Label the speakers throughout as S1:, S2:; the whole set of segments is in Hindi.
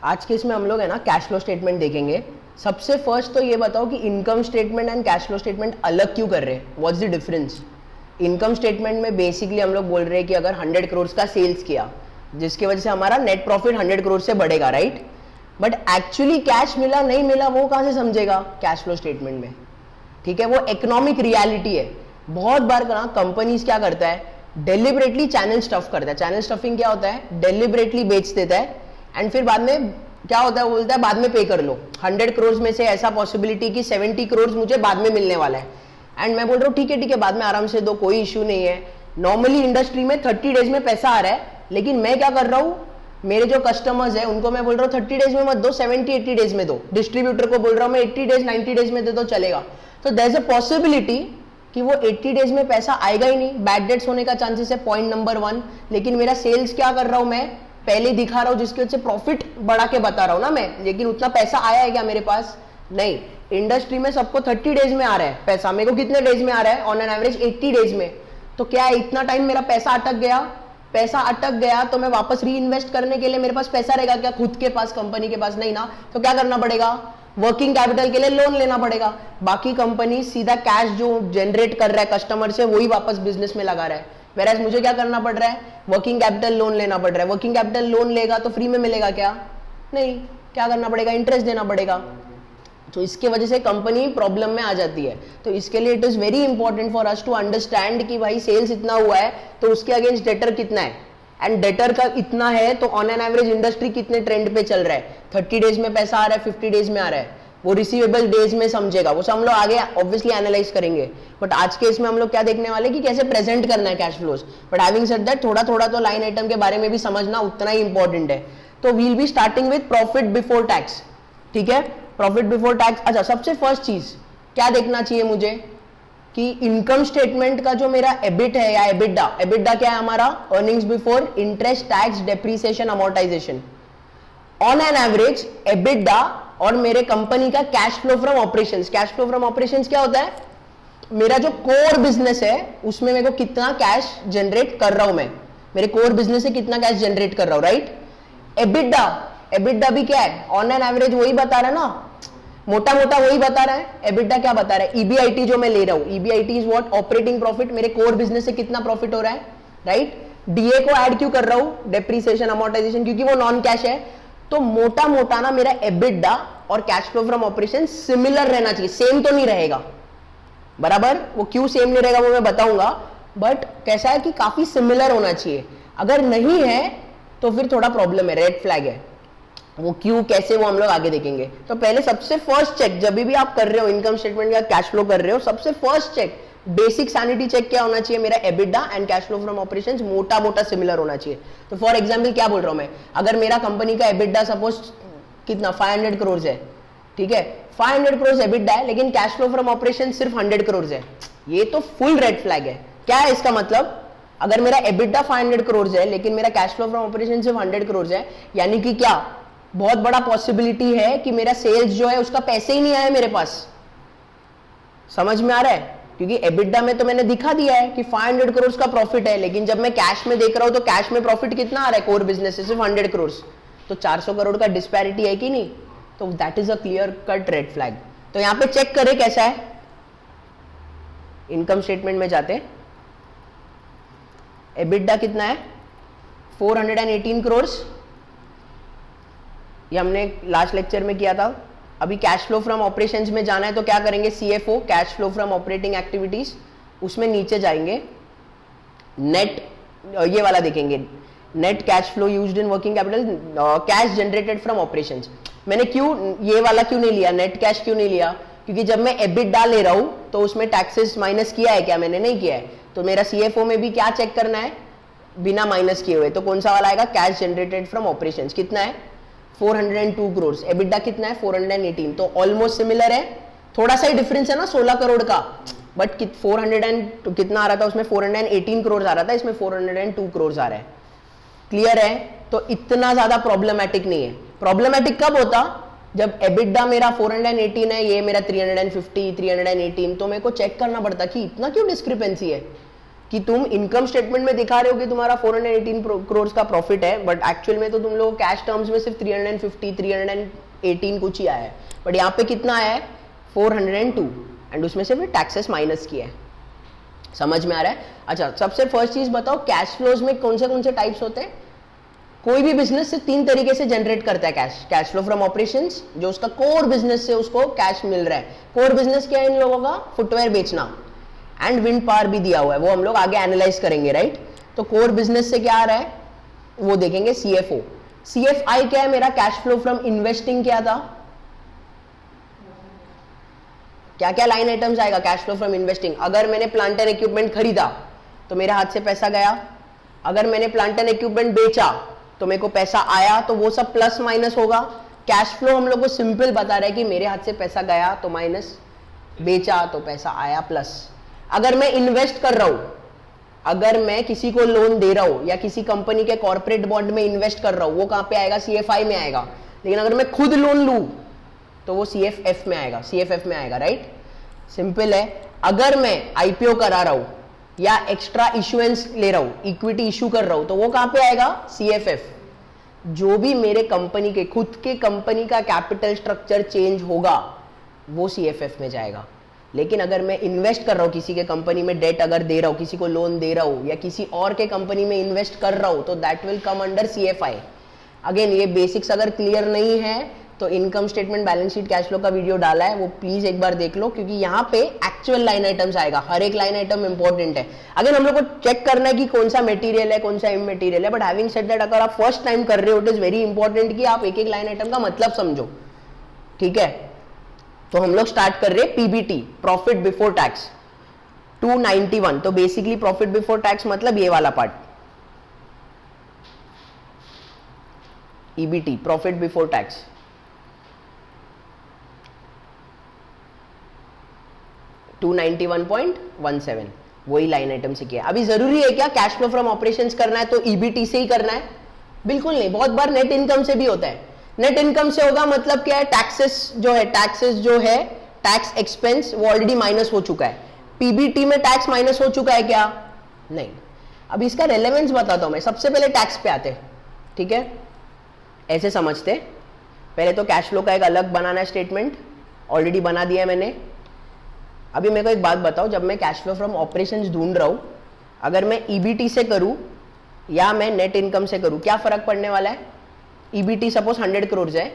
S1: आज के इसमें हम लोग है ना कैश फ्लो स्टेटमेंट देखेंगे। सबसे फर्स्ट तो ये बताओ कि income statement and cash flow statement अलग क्यों कर रहे हैं, what's the difference. Income statement में बेसिकली हम लोग बोल रहे हैं कि अगर 100 करोड़ का सेल्स किया जिसकी वजह से हमारा नेट प्रॉफिट 100 करोड़ से बढ़ेगा, राइट। बट एक्चुअली कैश मिला नहीं मिला वो कहां से समझेगा, कैश फ्लो स्टेटमेंट में, ठीक है। वो इकोनॉमिक रियलिटी है। बहुत बार कंपनीज क्या करता है, डेलिबरेटली चैनल स्टफ करता है। चैनल स्टफिंग क्या होता है, डेलिबरेटली बेच देता है एंड फिर बाद में क्या होता है, बोलता है बाद में पे कर लो। 100 करोड़ में से ऐसा पॉसिबिलिटी कि 70 करोड़ मुझे बाद में मिलने वाला है एंड मैं बोल रहा हूँ ठीक है बाद में आराम से दो, कोई इश्यू नहीं है। नॉर्मली इंडस्ट्री में 30 डेज में पैसा आ रहा है, लेकिन मैं क्या कर रहा हूँ, मेरे जो कस्टमर्स है उनको मैं बोल रहा हूँ 30 डेज में मत दो, 70-80 डेज में दो। डिस्ट्रीब्यूटर को बोल रहा हूँ मैं 80 डेज 90 डेज में दे दो, चलेगा। तो देयर इज अ पॉसिबिलिटी कि वो 80 डेज में पैसा आएगा ही नहीं, बैड डेट्स होने का चांसेस है, पॉइंट नंबर 1। लेकिन मेरा सेल्स क्या कर रहा हूं, मैं पहले दिखा रहा हूं जिसकी वजह से प्रॉफिट बढ़ा के बता रहा हूं ना मैं, लेकिन उतना पैसा आया है क्या मेरे पास, नहीं। इंडस्ट्री में सबको 30 डेज में आ रहा है पैसा, मेरे को कितने डेज में आ रहा है, ऑन एन एवरेज 80 डेज में। तो क्या है, इतना टाइम मेरा पैसा अटक गया तो मैं वापस री इन्वेस्ट करने के लिए मेरे पास पैसा रहेगा क्या, खुद के पास, कंपनी के पास नहीं ना। तो क्या करना पड़ेगा, वर्किंग कैपिटल के लिए लोन लेना पड़ेगा। बाकी कंपनी सीधा कैश जो जनरेट कर रहा है कस्टमर से वही वापस बिजनेस में लगा रहा है, वेराज मुझे क्या करना पड़ रहा है, वर्किंग कैपिटल लोन लेना पड़ रहा है। वर्किंग कैपिटल लोन लेगा तो फ्री में मिलेगा क्या, नहीं, क्या करना पड़ेगा, इंटरेस्ट देना पड़ेगा। तो इसके वजह से कंपनी प्रॉब्लम में आ जाती है। तो इसके लिए it is very important for us to understand कि भाई सेल्स इतना हुआ है तो उसके अगेंस्ट डेटर कितना है, एंड डेटर का इतना है तो ऑन एन एवरेज इंडस्ट्री कितने ट्रेंड पे चल रहा है। 30 डेज में पैसा आ रहा है, 50 डेज में आ रहा है, वो रिसीवेबल डेज में समझेगा, वो सब हम लोग आगे ऑब्वियसली एनालाइज करेंगे। बट आज के इसमें हम लोग क्या देखने वाले कि कैसे प्रेजेंट करना है cash flows. But having said that थोड़ा थोड़ा तो लाइन आइटम के बारे में भी समझना उतना ही इंपॉर्टेंट है। तो we'll be starting with profit before tax, ठीक है। प्रॉफिट बिफोर टैक्स, अच्छा सबसे फर्स्ट चीज क्या देखना चाहिए मुझे कि इनकम स्टेटमेंट का जो मेरा एबिट है या एबिडा, एबिडा क्या है हमारा, earnings before interest tax depreciation amortisation. On an average EBITDA और मेरे कंपनी का cash flow from operations, cash flow from operations क्या होता है, मेरा जो कोर बिजनेस है उसमें मेरे को कितना कैश जनरेट कर रहा हूं मैं, मेरे कोर बिजनेस से कितना कैश जनरेट कर रहा हूं, राइट। एबिडा, एबिडा भी क्या है, ऑन एन एवरेज वही बता रहा है ना, मोटा मोटा वही बता रहा है। एबिडा क्या बता रहा है, ईबीआईटी जो मैं ले रहा हूं, EBIT is what, operating profit, मेरे कोर बिजनेस से कितना प्रॉफिट हो रहा है, राइट। डीए को ऐड क्यों कर रहा हूं, डेप्रीसिएशन अमोर्टाइजेशन, क्योंकि वो नॉन कैश है। तो मोटा मोटा ना मेरा एबिडा और cash flow from operation similar रहना चाहिए, सेम तो नहीं रहेगा, बराबर। वो क्यों सेम नहीं रहेगा वो मैं बताऊंगा, बट कैसा है कि काफी सिमिलर होना चाहिए। अगर नहीं है तो फिर थोड़ा प्रॉब्लम है, रेड फ्लैग है। वो क्यों कैसे वो हम लोग आगे देखेंगे। तो पहले सबसे फर्स्ट चेक, जब भी आप कर रहे हो इनकम स्टेटमेंट या कैश फ्लो कर रहे हो, सबसे first check, basic sanity check क्या होना चाहिए, मेरा EBITDA and cash flow from operations मोटा मोटा सिमिलर होना चाहिए। तो फॉर एग्जांपल क्या बोल रहा हूं मैं, अगर मेरा कंपनी का एबिडा सपोज कितना 500 करोड़ है, ठीक है, 500 करोड़ एबिडा है, लेकिन कैश फ्लो फ्रॉम ऑपरेशन सिर्फ 100 करोड़ है, ये तो फुल रेड फ्लैग है। क्या है इसका मतलब, अगर मेरा एबिडा 500 करोड़ है लेकिन मेरा कैश फ्लो फ्रॉम ऑपरेशन सिर्फ 100 करोड़ है, यानी कि क्या, बहुत बड़ा पॉसिबिलिटी है कि मेरा सेल्स जो है उसका पैसे ही नहीं आया मेरे पास। समझ में आ रहा है, क्योंकि एबिडा में तो मैंने दिखा दिया है कि 500 करोड़ का प्रॉफिट है, लेकिन जब मैं कैश में देख रहा हूं तो कैश में प्रॉफिट कितना आ रहा है कोर बिजनेस से, सिर्फ 100 करोड़। तो 400 करोड़ का डिस्पैरिटी है कि नहीं, तो that is a clear cut red flag. तो यहां पे चेक करें कैसा है, इनकम स्टेटमेंट में जाते, एबिडा कितना है 418 करोड़, ये हमने लास्ट लेक्चर में किया था। अभी कैश फ्लो फ्रॉम ऑपरेशंस में जाना है तो क्या करेंगे, CFO, cash flow from operating activities, उसमें नीचे जाएंगे, नेट, ये वाला देखेंगे, net cash flow used in working capital, cash generated from operations. मैंने क्यों ये वाला क्यों नहीं लिया, नेट कैश क्यों नहीं लिया, क्योंकि जब मैं एबिडा ले रहा हूं तो उसमें टैक्सेस माइनस किया है क्या, मैंने नहीं किया है। तो मेरा सीएफओ में भी क्या चेक करना है, बिना माइनस किए हुए, तो कौन सा वाला आएगा, कैश जनरेटेड फ्रॉम ऑपरेशंस, कितना है 402 करोड़, एबिडा कितना है 418, तो ऑलमोस्ट सिमिलर है, थोड़ा सा ही डिफरेंस है ना 16 करोड़ का, बट 400 कितना आ रहा था उसमें 418 करोड़ आ रहा था, इसमें 402 करोड़ आ रहा है, क्लियर है। तो इतना ज्यादा प्रॉब्लमेटिक नहीं है। प्रॉब्लमेटिक कब होता, जब एबिडा मेरा 418 है, ये मेरा 350 318, तो मेरे को चेक करना पड़ता कि इतना क्यों डिस्क्रिपेंसी है, कि तुम इनकम स्टेटमेंट में दिखा रहे हो कि तुम्हारा 418 करोड़ का प्रॉफिट है, बट एक्चुअल में तो तुम लोग कैश टर्म्स में सिर्फ 350 318 कुछ ही आया है, बट यहाँ पे कितना आया है 402, एंड उसमें से फिर टैक्सेस माइनस किया है। समझ में आ रहा है? अच्छा, सबसे फर्स्ट चीज बताओ, कैश फ्लोज में कौन से टाइप्स होते हैं? कोई भी बिजनेस से 3 तरीके से जनरेट करता है cash. Cash flow from operations, जो उसका कोर बिजनेस से उसको कैश मिल रहा है। कोर बिजनेस क्या है इन लोगों का? फुटवेयर बेचना, एंड विंड पावर भी दिया हुआ है, वो हम लोग आगे एनालाइज करेंगे, राइट? तो कोर बिजनेस से क्या आ रहा है वो देखेंगे। सीएफओ, सीएफआई क्या है मेरा? कैश फ्लो फ्रॉम इन्वेस्टिंग क्या था? क्या क्या लाइन आइटम्स आएगा कैश फ्लो फ्रॉम इन्वेस्टिंग? अगर मैंने प्लांट एंड इक्विपमेंट खरीदा तो मेरे हाथ से पैसा गया, अगर मैंने प्लांट एंड इक्विपमेंट बेचा तो मेरे को पैसा आया, तो वो सब प्लस माइनस होगा। कैश फ्लो हम लोग को सिंपल बता रहा है कि मेरे हाथ से पैसा गया तो माइनस, बेचा तो पैसा आया प्लस। अगर मैं इन्वेस्ट कर रहा हूं, अगर मैं किसी को लोन दे रहा हूं या किसी कंपनी के कॉर्पोरेट बॉन्ड में इन्वेस्ट कर रहा हूं, वो कहां पे आएगा? सीएफआई में आएगा। लेकिन अगर मैं खुद लोन लूं तो वो सीएफएफ में आएगा, सीएफएफ में आएगा, राइट? सिंपल है। अगर मैं आईपीओ करा रहा हूं या एक्स्ट्रा इशुएंस ले रहा हूं, इक्विटी इशू कर रहा हूं, तो वो कहां पे आएगा? सीएफएफ। जो भी मेरे कंपनी के खुद के कंपनी का कैपिटल स्ट्रक्चर चेंज होगा वो सीएफएफ में जाएगा। लेकिन अगर मैं इन्वेस्ट कर रहा हूं किसी के कंपनी में, डेट अगर दे रहा हूं, किसी को लोन दे रहा हूं या किसी और के कंपनी में इन्वेस्ट कर रहा हूं, तो that will come under CFI. Again ये बेसिक्स अगर क्लियर नहीं है तो income statement, balance sheet, cash flow का वीडियो डाला है, वो प्लीज एक बार देख लो, क्योंकि यहाँ पे एक्चुअल लाइन आइटम्स आएगा, हर एक लाइन आइटम इंपॉर्टेंट है। अगर हम लोग को चेक करना है कि कौन सा मटेरियल है, कौन सा इमटेरियल है, बट हैविंग सेड दैट, अगर आप फर्स्ट टाइम कर रहे हो, इट इज वेरी इंपॉर्टेंट कि आप एक एक लाइन आइटम का मतलब समझो, ठीक है? तो हम लोग स्टार्ट कर रहे हैं पीबीटी, प्रॉफिट बिफोर टैक्स, 291। तो बेसिकली प्रॉफिट बिफोर टैक्स मतलब ये वाला part, EBT, profit before tax. $291.17, वही लाइन आइटम से किया। अभी जरूरी है क्या कैश फ्लो फ्रॉम ऑपरेशंस करना है तो ईबीटी से ही करना है? बिल्कुल नहीं, बहुत बार नेट इनकम से भी होता है। नेट इनकम से होगा मतलब क्या है? टैक्सेस जो है, टैक्स एक्सपेंस वो ऑलरेडी माइनस हो चुका है। पीबीटी में टैक्स माइनस हो चुका है क्या? नहीं। अब इसका रेलेवेंस बताता हूं मैं। सबसे पहले टैक्स पे आते, ठीक है? ऐसे समझते, पहले तो कैश फ्लो का एक अलग बनाना है स्टेटमेंट, ऑलरेडी बना दिया है मैंने। अभी मेरे को एक बात बताओ, जब मैं कैश फ्लो फ्रॉम ऑपरेशंस ढूंढ रहा हूं, अगर मैं ईबीटी से करूं या मैं नेट इनकम से करूं, क्या फर्क पड़ने वाला है? ईबीटी सपोज 100 करोड़ है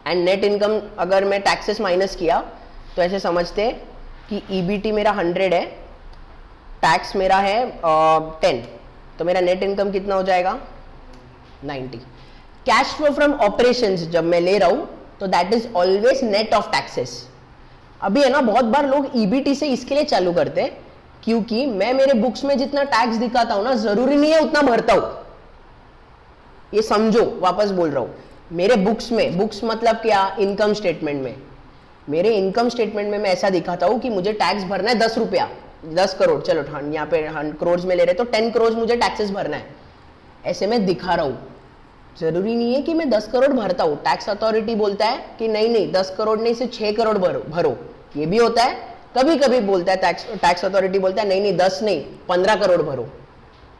S1: एंड नेट इनकम अगर मैं टैक्सेस माइनस किया तो ऐसे समझते कि ईबीटी मेरा 100 है, टैक्स मेरा है 10, तो मेरा नेट इनकम कितना हो जाएगा? 90। कैश फ्लो फ्रॉम ऑपरेशंस जब मैं ले रहा हूं तो that is always net of taxes. अभी है ना, बहुत बार लोग ईबीटी से इसके लिए चालू करते हैं क्योंकि मैं मेरे बुक्स में जितना टैक्स दिखाता हूं ना, जरूरी नहीं है उतना भरता हूं। ये समझो, वापस बोल रहा हूं, मेरे बुक्स में, बुक्स मतलब क्या? इनकम स्टेटमेंट में, मेरे इनकम स्टेटमेंट में मैं ऐसा दिखाता हूं कि मुझे टैक्स भरना है 10 रुपया, 10 करोड़, चलो यहाँ पे करोड़ में ले रहे तो 10 करोड़ मुझे टैक्सेस भरना है, ऐसे मैं दिखा रहा हूं। जरूरी नहीं है कि मैं 10 करोड़ भरता हूं। टैक्स अथॉरिटी बोलता है कि नहीं 10 करोड़ नहीं, सिर्फ 6 करोड़ भरो, ये भी होता है। कभी कभी बोलता है टैक्स अथॉरिटी बोलता है नहीं 10 नहीं 15 करोड़ भरो।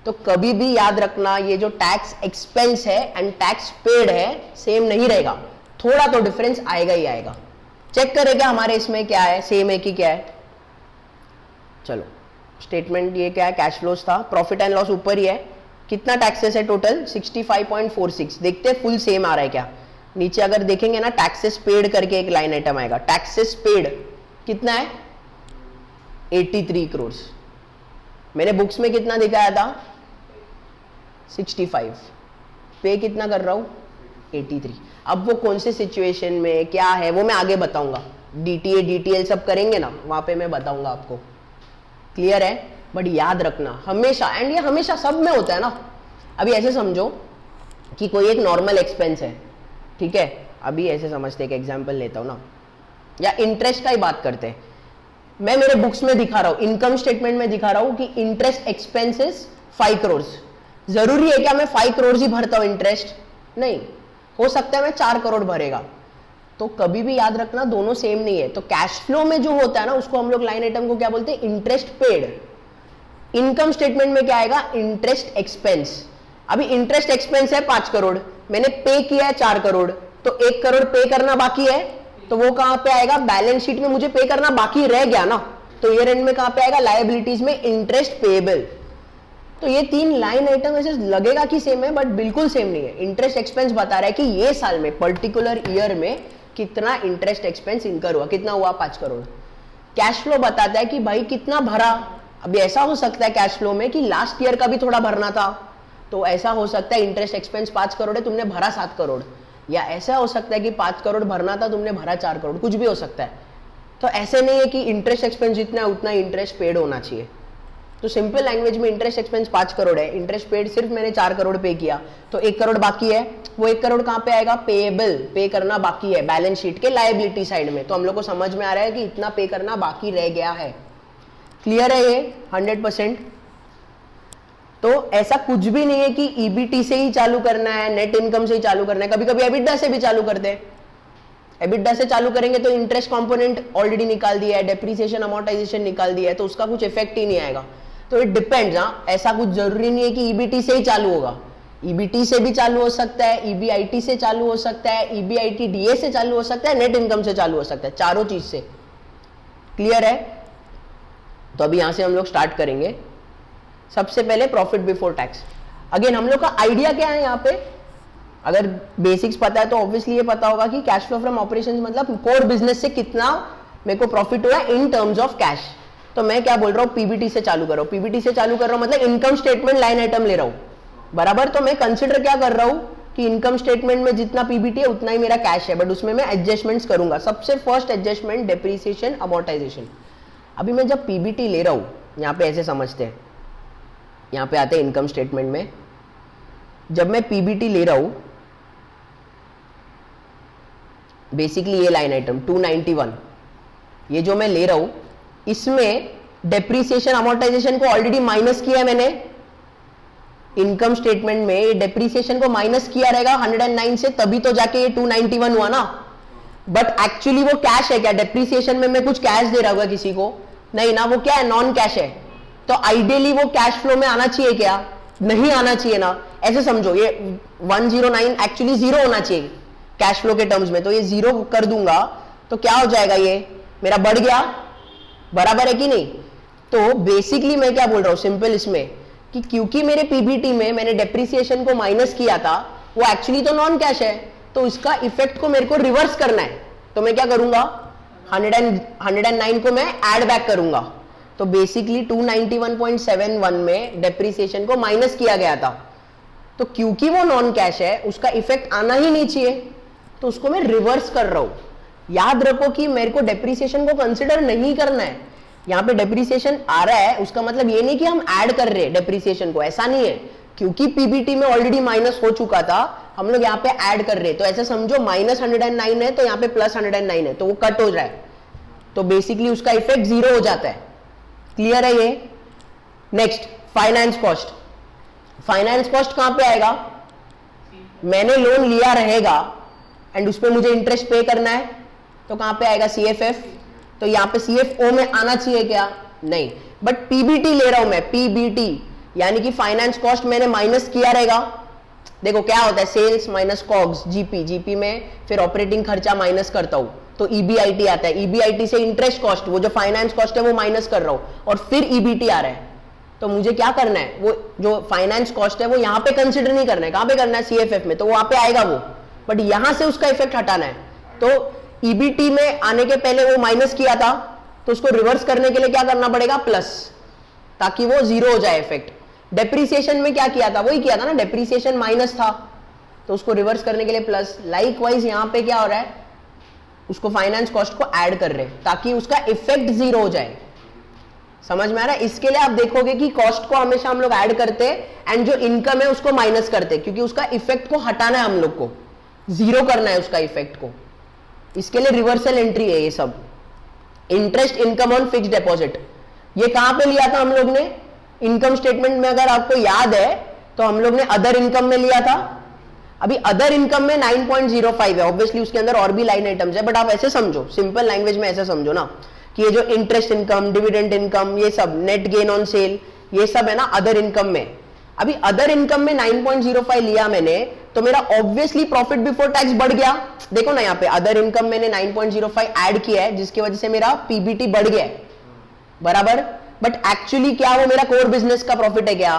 S1: तो कभी भी याद रखना, ये जो टैक्स एक्सपेंस है एंड टैक्स पेड है सेम नहीं रहेगा, थोड़ा तो डिफरेंस आएगा ही आएगा। चेक करेगा हमारे इसमें क्या है, सेम है कि क्या है। चलो स्टेटमेंट ये क्या है? कैश फ्लोज था, प्रॉफिट एंड लॉस ऊपर ही है। कितना टैक्सेस है टोटल? 65.46। देखते हैं फुल सेम आ रहा है क्या। नीचे अगर देखेंगे ना, टैक्सेस पेड करके एक लाइन आइटम आएगा। टैक्सेस पेड कितना है? 83 करोड़। मैंने बुक्स में कितना दिखाया था? 65। पे कितना कर रहा हूं? 83। अब वो कौन से सिचुएशन में क्या है वो मैं आगे बताऊंगा, डीटीए डीटीएल सब करेंगे ना, वहां पे मैं बताऊंगा आपको। क्लियर है? बट याद रखना हमेशा, एंड ये हमेशा सब में होता है ना। अभी ऐसे समझो कि कोई एक नॉर्मल एक्सपेंस है, ठीक है? अभी ऐसे समझते, एक एग्जांपल लेता हूं ना, या इंटरेस्ट का ही बात करते हैं। मैं मेरे बुक्स में दिखा रहा हूं, इनकम स्टेटमेंट में दिखा रहा हूं कि इंटरेस्ट एक्सपेंसेस 5 करोड़। जरूरी है क्या मैं 5 करोड़ ही भरता हूं इंटरेस्ट? नहीं, हो सकता है मैं 4 करोड़ भरेगा। तो कभी भी याद रखना दोनों सेम नहीं है। तो कैश फ्लो में जो होता है ना, उसको हम लोग लाइन आइटम को क्या बोलते हैं? Interest paid. इनकम स्टेटमेंट में क्या आएगा, इंटरेस्ट एक्सपेंस। अभी इंटरेस्ट एक्सपेंस है 5 करोड़, मैंने पे किया है 4 करोड़, तो 1 करोड़ पे करना बाकी है, तो वो कहां पे आएगा, बैलेंस शीट में मुझे पे करना बाकी रह गया ना, तो ईयर एंड में कहां पे आएगा, लायबिलिटीज में इंटरेस्ट पेएबल। तो ये 3 लाइन आइटम ऐसे लगेगा कि सेम है, बट बिल्कुल सेम नहीं है। इंटरेस्ट एक्सपेंस बता रहा है कि ये साल में पर्टिकुलर ईयर में कितना इंटरेस्ट एक्सपेंस इनकर हुआ, कितना हुआ, 5 करोड़। कैश फ्लो बताता है कि भाई कितना भरा। अभी ऐसा हो सकता है कैश फ्लो में कि लास्ट ईयर का भी थोड़ा भरना था, तो ऐसा हो सकता है इंटरेस्ट एक्सपेंस 5 करोड़ है, तुमने भरा 7 करोड़, या ऐसा हो सकता है कि 5 करोड़ भरना था, तुमने भरा 4 करोड़, कुछ भी हो सकता है। तो ऐसे नहीं है कि इंटरेस्ट एक्सपेंस जितना है उतना इंटरेस्ट पेड होना चाहिए। तो सिंपल लैंग्वेज में इंटरेस्ट एक्सपेंस 5 करोड़ है, इंटरेस्ट पेड सिर्फ मैंने 4 करोड़ पे किया, तो 1 करोड़ बाकी है। वो 1 करोड़ कहां पे आएगा, पेएबल, पे करना बाकी है बैलेंस शीट के लायबिलिटी साइड में। तो हम लोग को समझ में आ रहा है कि इतना पे करना बाकी रह गया है। क्लियर है ये 100%? तो ऐसा कुछ भी नहीं है कि ईबीटी से ही चालू करना है, नेट इनकम से ही चालू करना है, कभी कभी एबिटा से भी चालू करते हैं। एबिटा से चालू करेंगे तो इंटरेस्ट कंपोनेंट ऑलरेडी निकाल दिया है, डेप्रिसिएशन अमोर्टाइजेशन निकाल दिया है, तो उसका कुछ इफेक्ट ही नहीं आएगा। तो इट डिपेंड्स, ऐसा कुछ जरूरी नहीं है कि ईबीटी से ही चालू होगा, ईबीटी से भी चालू हो सकता है, ईबीआईटी से चालू हो सकता है, ईबीआईटी डीए से चालू हो सकता है, नेट इनकम से चालू हो सकता है, चारों चीज से। क्लियर है? तो अभी यहां से हम लोग स्टार्ट करेंगे। सबसे पहले प्रॉफिट बिफोर टैक्स। अगेन हम लोग का आइडिया क्या है यहाँ पे, अगर बेसिक्स पता है तो ऑब्वियसली ये पता होगा कि कैश फ्लो फ्रॉम ऑपरेशंस मतलब कोर बिजनेस से कितना मेरे को प्रॉफिट हुआ इन टर्म्स ऑफ कैश। तो मैं क्या बोल रहा हूँ, पीबीटी से चालू कर रहा हूँ, पीबीटी से चालू कर रहा हूँ मतलब इनकम स्टेटमेंट लाइन आइटम ले रहा हूँ, बराबर। तो मैं कंसिडर क्या कर रहा हूँ कि इनकम स्टेटमेंट में जितना पीबीटी है उतना ही मेरा कैश है, बट उसमें मैं एडजस्टमेंट्स करूंगा। सबसे फर्स्ट एडजस्टमेंट डेप्रिसिएशन अमोर्टाइजेशन। अभी मैं जब पीबीटी ले रहा हूँ, यहाँ पे ऐसे समझते हैं, यहाँ पे आते हैं इनकम स्टेटमेंट में, जब मैं पीबीटी ले रहा हूं, बेसिकली ये लाइन आइटम 291, ये जो मैं ले रहा हूं, इसमें डेप्रिसिएशन अमोर्टाइजेशन को ऑलरेडी माइनस किया है मैंने। इनकम स्टेटमेंट में डेप्रिसिएशन को माइनस किया रहेगा 109 से, तभी तो जाके ये 291 हुआ ना। बट एक्चुअली वो कैश है क्या? डेप्रिसिएशन में मैं कुछ कैश दे रहा होगा किसी को, नहीं ना, वो क्या है, नॉन कैश है। तो आइडियली वो कैश फ्लो में आना चाहिए क्या? नहीं आना चाहिए ना। ऐसे समझो ये 109 एक्चुअली 0 होना चाहिए कैश फ्लो के टर्म्स में, तो ये 0 कर दूंगा तो क्या हो जाएगा, ये मेरा बढ़ गया, बराबर है कि नहीं। तो बेसिकली मैं क्या बोल रहा हूं सिंपल इसमें, कि क्योंकि मेरे पीबीटी में मैंने डेप्रिसिएशन को माइनस किया था, वो एक्चुअली तो नॉन कैश है, तो इसका इफेक्ट को मेरे को रिवर्स करना है। तो मैं क्या करूंगा, 109 को मैं ऐड बैक करूंगा। तो बेसिकली 291.71 में डेप्रिसिएशन को माइनस किया गया था, तो क्योंकि वो नॉन कैश है उसका इफेक्ट आना ही नहीं चाहिए, तो उसको मैं रिवर्स कर रहा हूं। याद रखो कि मेरे को डेप्रिसिएशन को कंसिडर नहीं करना है। यहाँ पे डेप्रिसिएशन आ रहा है उसका मतलब ये नहीं कि हम ऐड कर रहे हैं डेप्रिसिएशन को, ऐसा नहीं है। क्योंकि पीबीटी में ऑलरेडी माइनस हो चुका था, हम लोग यहाँ पे ऐड कर रहे हैं। तो ऐसे समझो -109 है तो यहाँ पे +109 है, तो वो कट हो जाए, तो बेसिकली उसका इफेक्ट 0 हो जाता है। क्लियर है ये? Next finance cost. Finance cost कहां पे आएगा, मैंने लोन लिया रहेगा एंड उस पर मुझे इंटरेस्ट पे करना है, तो कहां पे आएगा, सीएफएफ। तो यहां पे सीएफओ में आना चाहिए क्या? नहीं, बट पीबीटी ले रहा हूं मैं, पीबीटी यानी कि फाइनेंस कॉस्ट मैंने माइनस किया रहेगा। देखो क्या होता है, sales minus COGS, GP, GP में फिर ऑपरेटिंग खर्चा माइनस करता हूं तो ईबीआईटी आता है। ईबीआईटी से इंटरेस्ट कॉस्ट, वो जो फाइनेंस कॉस्ट है वो माइनस कर रहा हूं, और फिर ईबीटी आ रहा है। तो मुझे क्या करना है, वो जो फाइनेंस कॉस्ट है वो यहां पे कंसिडर नहीं करना है, कहां पे करना है, सीएफएफ में, तो वहां पे आएगा वो, बट यहां से उसका इफेक्ट हटाना है। तो ईबीटी में आने के पहले वो माइनस किया था, तो उसको रिवर्स करने के लिए क्या करना पड़ेगा, प्लस, ताकि वो 0 हो जाए इफेक्ट। डेप्रिसिएशन में क्या किया था, वही किया था ना, डेप्रिसिएशन माइनस था, तो उसको रिवर्स करने के लिए प्लस। लाइकवाइज यहां पे क्या हो रहा है, उसको फाइनेंस कॉस्ट को ऐड कर रहे हैं ताकि उसका इफेक्ट 0 हो जाए। समझ में आ रहा है? इसके लिए आप देखोगे कि कॉस्ट को हमेशा हम लोग ऐड करते हैं एंड जो इनकम है उसको माइनस करते हैं, क्योंकि उसका इफेक्ट को हटाना है, हम लोग को 0 करना है उसका इफेक्ट को। इसके लिए रिवर्सल एंट्री है ये सब। Interest income on fixed deposit, ये कहां पे लिया था हम लोग ने, इनकम स्टेटमेंट में अगर आपको याद है तो हम लोग ने अदर इनकम में लिया था। अभी अदर इनकम में 9.05 है, ऑब्वियसली उसके अंदर और भी लाइन आइटम्स है, बट आप ऐसे समझो, सिंपल लैंग्वेज में ऐसे समझो ना, कि ये जो इंटरेस्ट इनकम, डिविडेंड इनकम, ये सब, नेट गेन ऑन सेल, ये सब है ना अदर इनकम में। अभी अदर इनकम में 9.05 लिया मैंने, तो मेरा ऑब्वियसली प्रॉफिट बिफोर टैक्स बढ़ गया। देखो ना यहाँ पे अदर इनकम मैंने 9.05 ऐड किया है, जिसकी वजह से मेरा पीबीटी बढ़ गया है, बराबर। बट एक्चुअली क्या वो मेरा कोर बिजनेस का प्रॉफिट है क्या?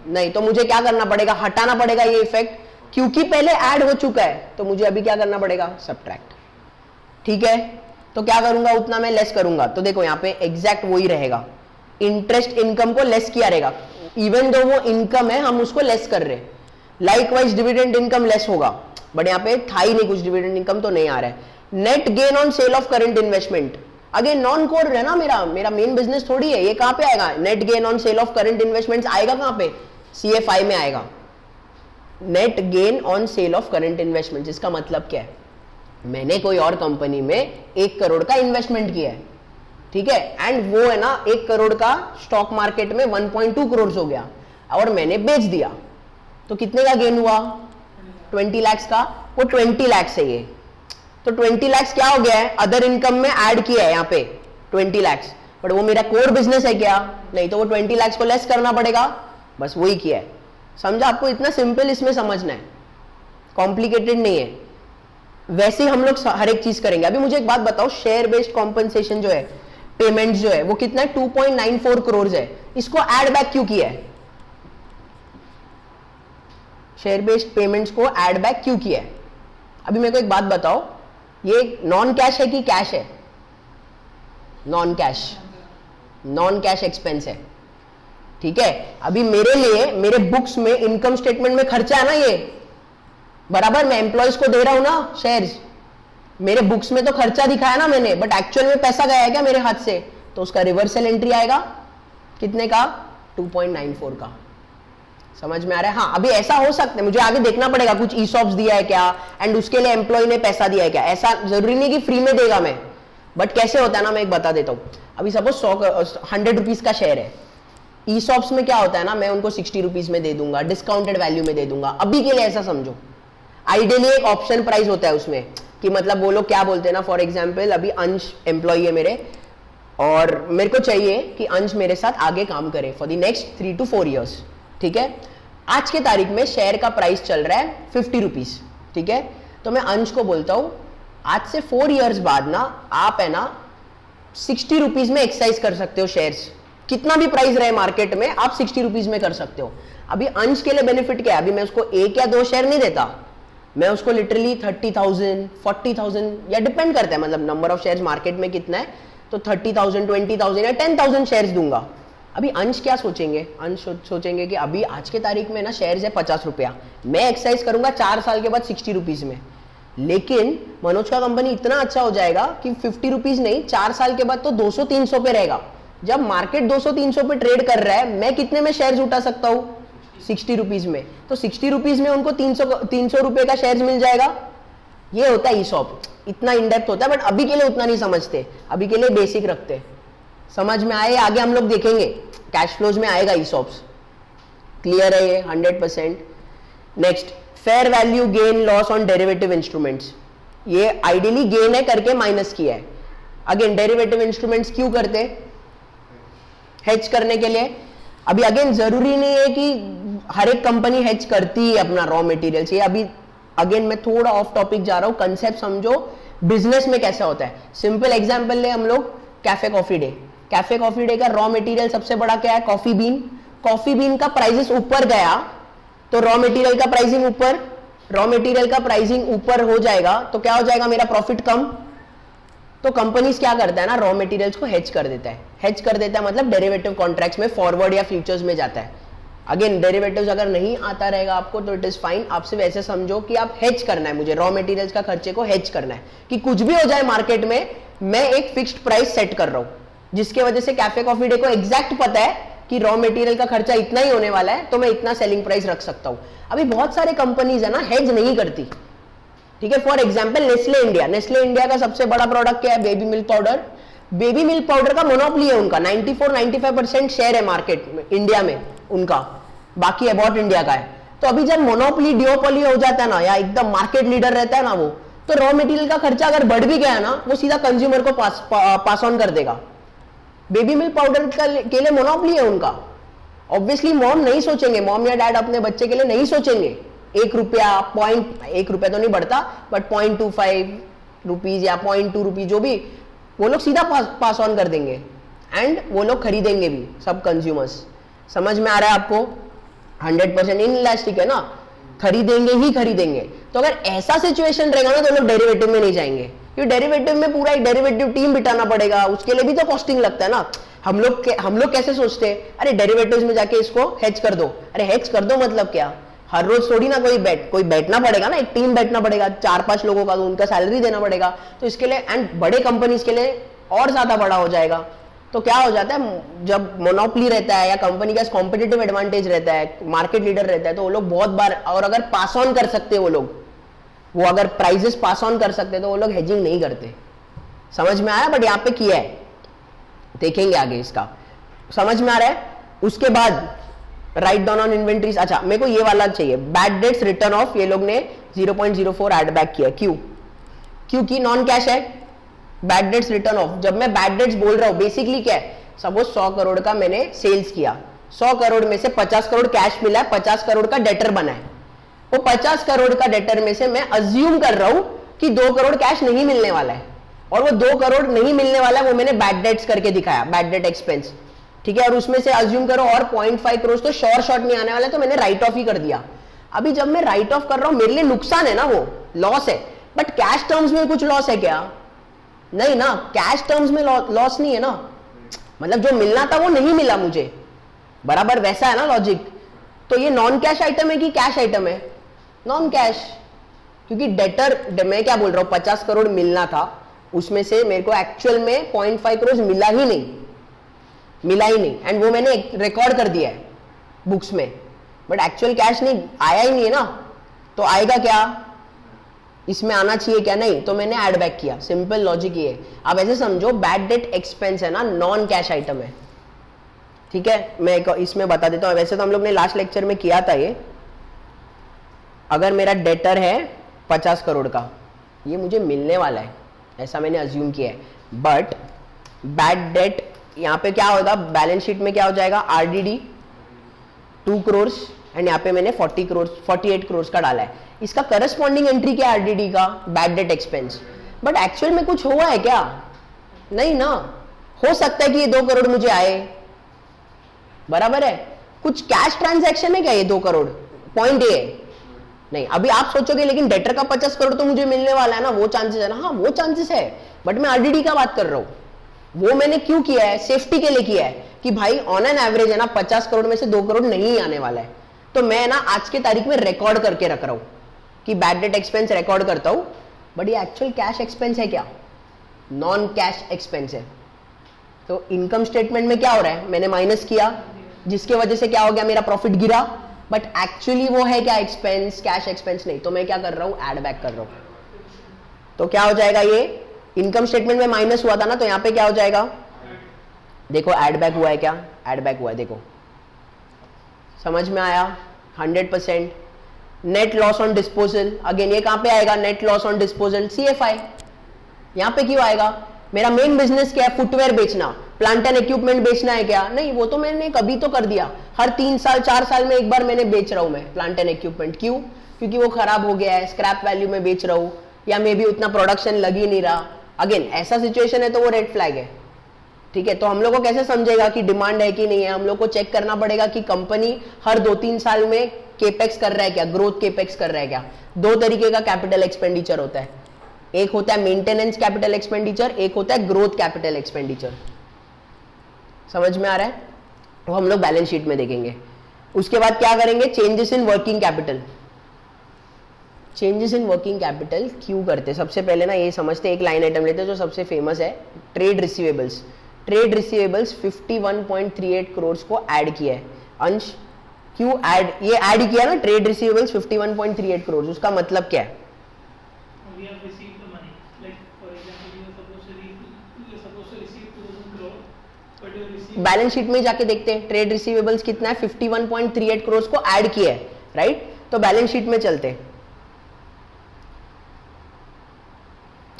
S1: नहीं। तो मुझे क्या करना पड़ेगा? हटाना पड़ेगा ये इफेक्ट, क्योंकि पहले ऐड हो चुका है। तो मुझे अभी क्या करना पड़ेगा? सब्ट्रैक्ट। ठीक है, तो क्या करूंगा? उतना मैं लेस करूंगा। तो देखो यहाँ पे एग्जैक्ट वही रहेगा, इंटरेस्ट इनकम को लेस किया रहेगा, इवन दो वो इनकम है हम उसको लेस कर रहे हैं। लाइकवाइज डिविडेंड इनकम लेस होगा, बट यहाँ पे था ही नहीं कुछ, डिविडेंड इनकम तो नहीं आ रहा है। Net gain on sale of current investment, again non core है ना, मेरा मेन बिजनेस थोड़ी है, ये कहां पे आएगा? Net gain on sale of current investments आएगा कहां पे? CFI में आएगा, net gain on sale of current investment. इसका मतलब क्या है? मैंने कोई और कंपनी में 1 करोड़ का इन्वेस्टमेंट किया है, ठीक है, एंड वो है ना 1 करोड़ का स्टॉक मार्केट में 1.2 करोड़ हो गया और मैंने बेच दिया, तो कितने का गेन हुआ? 20 लाख का। वो 20 लाख है ये, तो 20 लाख क्या हो गया है? अदर इनकम में ऐड किया है यहाँ पे 20 लाख, बट वो मेरा कोर बिजनेस है क्या? नहीं। तो वो 20 लाख को लेस करना पड़ेगा, बस वही किया है। समझा? आपको इतना सिंपल इसमें समझना है, कॉम्प्लिकेटेड नहीं है। वैसे ही हम लोग हर एक चीज करेंगे। अभी मुझे एक बात बताओ, शेयर बेस्ड कॉम्पनसेशन जो है, पेमेंट जो है, वो कितना है? 2.94 करोड़ है। इसको ऐड बैक क्यों किया है? शेयर बेस्ड पेमेंट्स को ऐड बैक क्यों किया है? अभी मेरे को एक बात बताओ, ये नॉन कैश है कि कैश है? Non cash, non cash expense है, ठीक है। अभी मेरे लिए मेरे बुक्स में इनकम स्टेटमेंट में खर्चा है ना ये, बराबर। मैं एम्प्लॉयज को दे रहा हूं ना शेयर्स, मेरे बुक्स में तो खर्चा दिखाया ना मैंने, बट एक्चुअल में पैसा गया है क्या मेरे हाथ से? तो उसका रिवर्सल एंट्री आएगा, कितने का? 2.94 का। समझ में आ रहा है? हाँ, अभी ऐसा हो सकता है, मुझे आगे देखना पड़ेगा कुछ ईसॉप्स दिया है क्या, एंड उसके लिए एम्प्लॉय ने पैसा दिया है क्या। ऐसा जरूरी नहीं कि फ्री में देगा मैं, बट कैसे होता है ना, मैं एक बता देता हूँ। अभी सपोज 100 रुपीज का शेयर है, ईसॉप्स में क्या होता है ना, मैं उनको 60 रुपीज में दे दूंगा, डिस्काउंटेड वैल्यू में दे दूंगा। अभी के लिए ऐसा समझो, आइडियली एक ऑप्शन प्राइस होता है उसमें, कि मतलब वो लोग क्या बोलते हैं ना, फॉर एग्जाम्पल अभी अंश एम्प्लॉय है मेरे, और मेरे को चाहिए कि अंश मेरे साथ आगे काम करे for the next 3 to 4 years, ठीक है। आज के तारीख में शेयर का प्राइस चल रहा है 50 रुपीज, ठीक है। तो मैं अंश को बोलता हूं आज से 4 years बाद ना आप है ना 60 रुपीज में एक्सरसाइज कर सकते हो शेयर्स, कितना भी प्राइस रहे मार्केट में आप 60 रुपीज में कर सकते हो। अभी अंश के लिए बेनिफिट क्या है? अभी मैं उसको 1 या 2 शेयर नहीं देता, मैं उसको लिटरली 30,000 40,000 या डिपेंड करता है, मतलब नंबर ऑफ शेयर्स मार्केट में कितना है, तो 30,000 20,000 या 10,000 शेयर्स दूंगा। अभी अंश क्या सोचेंगे? अंश सोचेंगे कि अभी आज के तारीख में ना शेयर्स है 50 रुपया, मैं एक्सरसाइज करूंगा 4 साल के बाद 60 रुपीज में। लेकिन मनोज का कंपनी इतना अच्छा हो जाएगा कि 50 रुपीज नहीं, 4 साल के बाद तो 200-300 पे रहेगा। जब मार्केट 200-300 पे ट्रेड कर रहा है, मैं कितने में शेयर्स उठा सकता हूं? 60 रुपीज में। तो 60 रुपीज में उनको 300 रुपए का शेयर्स मिल जाएगा। ये होता है ईसॉप, इतना इनडेप्थ होता है, बट अभी के लिए उतना नहीं समझते, अभी के लिए बेसिक रखते। समझ में आए? आगे हम लोग देखेंगे, कैश फ्लोज में आएगा ईसॉप्स। क्लियर है ये 100%? Next, fair value gain loss on derivative instruments. ये आइडियली गेन है करके माइनस किया है। अगेन डेरिवेटिव इंस्ट्रूमेंट्स क्यों करते? हेज करने के लिए। अभी अगेन जरूरी नहीं है कि हर एक कंपनी हेज करती है अपना रॉ मटेरियल से। अभी अगेन मैं थोड़ा ऑफ टॉपिक जा रहा हूं, कंसेप्ट समझो बिजनेस में कैसा होता है। सिंपल एग्जांपल ले हम लोग, cafe coffee day. Cafe coffee day का रॉ मटेरियल सबसे बड़ा क्या है? Coffee bean. कॉफी बीन का प्राइसेस ऊपर गया तो रॉ मटेरियल का प्राइसिंग ऊपर, रॉ मटेरियल का प्राइसिंग ऊपर हो जाएगा तो क्या हो जाएगा? मेरा प्रॉफिट कम। तो कंपनीज क्या करता है ना, रॉ मटेरियल्स को हेज कर देता है। हेज कर देता है मतलब डेरिवेटिव कॉन्ट्रैक्ट्स में, फॉरवर्ड या फ्यूचर्स में जाता है। अगेन डेरिवेटिव्स अगर नहीं आता रहेगा आपको तो इट इज फाइन, आप सिर्फ ऐसे समझो कि आप हेज करना है, मुझे रॉ मटेरियल्स का खर्चे को हेज करना है, कि कुछ भी हो जाए मार्केट में मैं एक फिक्स्ड प्राइस सेट कर रहा हूं, जिसके वजह से कैफे कॉफी डे को एग्जैक्ट पता है कि रॉ मटेरियल का खर्चा इतना ही होने वाला है, तो मैं इतना सेलिंग प्राइस रख सकता हूं। अभी बहुत सारे कंपनीज है ना हेज नहीं करती, ठीक है। For example Nestle India, Nestle India का सबसे बड़ा प्रोडक्ट क्या है? Baby milk powder. Baby milk powder का मोनोपोली है उनका, 94-95% शेयर है मार्केट में इंडिया में उनका, बाकी अबाउट इंडिया का है। तो अभी जब मोनोपोली डिओपोली हो जाता है ना, या एकदम मार्केट लीडर रहता है ना वो, तो रॉ मटेरियल का खर्चा अगर बढ़ भी गया ना, वो सीधा कंज्यूमर को पास ऑन कर देगा। बेबी मिल्क पाउडर के लिए मोनोपोली है उनका, ऑब्वियसली मॉम नहीं सोचेंगे, मॉम या डैड अपने बच्चे के लिए नहीं सोचेंगे 1 रुपया, पॉइंट 1 रुपया तो नहीं बढ़ता बट 0.25 रुपीज या 0.2 रुपीज जो भी, वो लोग सीधा पास ऑन कर देंगे एंड वो लोग खरीदेंगे भी, सब कंज्यूमर्स। समझ में आ रहा है आपको? 100% इनइलास्टिक है ना, खरीदेंगे ही खरीदेंगे। तो अगर ऐसा सिचुएशन रहेगा ना तो लोग डेरिवेटिव में नहीं जाएंगे, क्योंकि डेरिवेटिव में पूरा एक डेरिवेटिव टीम बिठाना पड़ेगा, उसके लिए भी तो कॉस्टिंग लगता है ना। हम लोग कैसे सोचते हैं, अरे डेरिवेटिव्स में जाके इसको हेज कर दो। अरे हेज कर दो मतलब क्या, हर रोज थोड़ी ना कोई बैठना पड़ेगा ना, एक टीम बैठना पड़ेगा 4-5 लोगों का, तो उनका सैलरी देना पड़ेगा। तो इसके लिए एंड बड़े कंपनीज के लिए और ज्यादा बड़ा हो जाएगा। तो क्या हो जाता है, जब मोनोपोली रहता है या कंपनी का कॉम्पिटिटिव एडवांटेज रहता है, मार्केट लीडर रहता है, तो वो लोग बहुत बार, और अगर पास ऑन कर सकते हैं वो अगर प्राइजेस पास ऑन कर सकते तो वो लोग हेजिंग नहीं करते। समझ में आया? बट यहाँ पे किया है, देखेंगे आगे इसका। समझ में आ रहा है? उसके बाद राइट डाउन ऑन इन्वेंट्रीज। अच्छा, मेरे को ये वाला चाहिए, बैड डेट्स रिटर्न ऑफ, ये लोग ने 0.04 एड बैक किया। क्योंकि नॉन कैश है। बैड डेट्स रिटर्न ऑफ, जब मैं बैड डेट्स बोल रहा हूं बेसिकली क्या है, सपोज 100 करोड़ का मैंने सेल्स किया, 100 करोड़ में से 50 करोड़ कैश मिला है, 50 करोड़ का डेटर बना है। वो 50 करोड़ का डेटर में से मैं अज्यूम कर रहा हूं कि 2 करोड़ कैश नहीं मिलने वाला है, और वो 2 करोड़ नहीं मिलने वाला है, वो मैंने बैड डेट्स करके दिखाया, बैड डेट एक्सपेंस। ठीक है, और उसमें से अज्यूम करो और 0.5 करोड़ तो श्योर शॉट नहीं आने वाला है, तो मैंने राइट ऑफ ही कर दिया। अभी जब मैं राइट ऑफ कर रहा हूं, मेरे लिए नुकसान है ना, वो लॉस है, बट कैश टर्म्स में कुछ लॉस है क्या? नहीं ना, कैश टर्म्स में लॉस नहीं है ना, मतलब जो मिलना था वो नहीं मिला मुझे, बराबर वैसा है ना लॉजिक। तो ये नॉन कैश आइटम है कि कैश आइटम है? नॉन कैश, क्योंकि डेटर, मैं क्या बोल रहा हूं, 50 करोड़ मिलना था, उसमें से मेरे को एक्चुअल में 0.5 करोड़ मिला ही नहीं, एंड वो मैंने रिकॉर्ड कर दिया है बुक्स में, बट एक्चुअल कैश नहीं आया ही नहीं है ना। तो आएगा क्या, इसमें आना चाहिए क्या? नहीं, तो मैंने ऐड बैक किया। सिंपल लॉजिक ये है। अब ऐसे समझो, बैड डेट एक्सपेंस है ना, नॉन कैश आइटम है। ठीक है, मैं इसमें बता देता हूं, वैसे तो हम लोग ने लास्ट लेक्चर में किया था ये। अगर मेरा डेटर है 50 करोड़ का, ये मुझे मिलने वाला है, ऐसा मैंने अज्यूम किया है, बट बैड डेट यहां पे क्या होगा, बैलेंस शीट में क्या हो जाएगा, आरडीडी 2 करोड़, एंड यहाँ पे मैंने 48 करोड़ का डाला है। इसका करस्पॉन्डिंग एंट्री क्या है आरडीडी का, bad debt expense. But actual में कुछ हुआ है क्या? नहीं ना। हो सकता है कि ये 2 करोड़ मुझे आए, बराबर है, कुछ कैश ट्रांजैक्शन है क्या ये 2 करोड़? पॉइंट ये है। नहीं, अभी आप सोचोगे लेकिन डेटर का 50 करोड़ तो मुझे मिलने वाला है ना, वो चांसेस है ना। हाँ, वो चांसेस है, बट मैं आरडीडी का बात कर रहा हूं। वो मैंने क्यों किया है, सेफ्टी के लिए किया है कि भाई ऑन एन एवरेज है ना 50 करोड़ में से 2 करोड़ नहीं आने वाला है। तो मैं ना आज के तारीख में रिकॉर्ड करके रख रहा हूं कि बैड डेट एक्सपेंस रिकॉर्ड करता हूं, बट ये एक्चुअल कैश एक्सपेंस है क्या? नॉन कैश एक्सपेंस है। तो इनकम स्टेटमेंट में क्या हो रहा है, मैंने माइनस किया, जिसकी वजह से क्या हो गया, मेरा प्रॉफिट गिरा, बट एक्चुअली वो है क्या, एक्सपेंस, कैश एक्सपेंस नहीं। तो मैं क्या कर रहा हूं, ऐड बैक कर रहा हूं। तो क्या हो जाएगा, ये इनकम स्टेटमेंट में माइनस हुआ था ना, तो यहां पे क्या हो जाएगा, देखो ऐड बैक हुआ है क्या, ऐड बैक हुआ है, देखो समझ में आया 100%। Net loss on disposal, again ये कहां पे आएगा, net loss on disposal, CFI. यहां पे क्यों आएगा, मेरा मेन बिजनेस क्या है, फुटवेयर बेचना, प्लांट एंड इक्विपमेंट बेचना है क्या? नहीं, वो तो मैंने कभी तो कर दिया, हर 3 साल 4 साल में एक बार मैंने बेच रहा हूं मैं प्लांट एंड इक्विपमेंट। क्यों? क्योंकि वो खराब हो गया है, स्क्रैप वैल्यू में बेच रहा हूं, या मे भी उतना प्रोडक्शन लग ही नहीं रहा। अगेन ऐसा सिचुएशन है तो वो रेड फ्लैग है। ठीक है, तो हम लोग को कैसे समझेगा कि डिमांड है कि नहीं है, हम लोग को चेक करना पड़ेगा कि कंपनी हर 2-3 साल में केपेक्स कर रहा है क्या, ग्रोथ केपेक्स कर रहा है क्या। 2 तरीके का कैपिटल एक्सपेंडिचर होता है, एक होता है मेंटेनेंस कैपिटल एक्सपेंडिचर, एक होता है ग्रोथ कैपिटल एक्सपेंडिचर। समझ में आ रहा है? वो हम लोग बैलेंस शीट में देखेंगे। उसके बाद क्या करेंगे, changes in working capital. Changes in working capital क्यों करते, सबसे पहले ना ये समझते, एक लाइन आइटम लेते जो सबसे फेमस है, trade receivables. Trade receivables 51.38 crore को ऐड किया है। अंश, क्यों ऐड, ये ऐड किया ना ट्रेड रिसीवेबल्स 51.38 करोड़, उसका मतलब क्या है? बैलेंस शीट में जाके देखते हैं ट्रेड रिसीवेबल्स कितना है, 51.38 करोड़ को ऐड किया है, राइट। तो बैलेंस शीट में चलते हैं,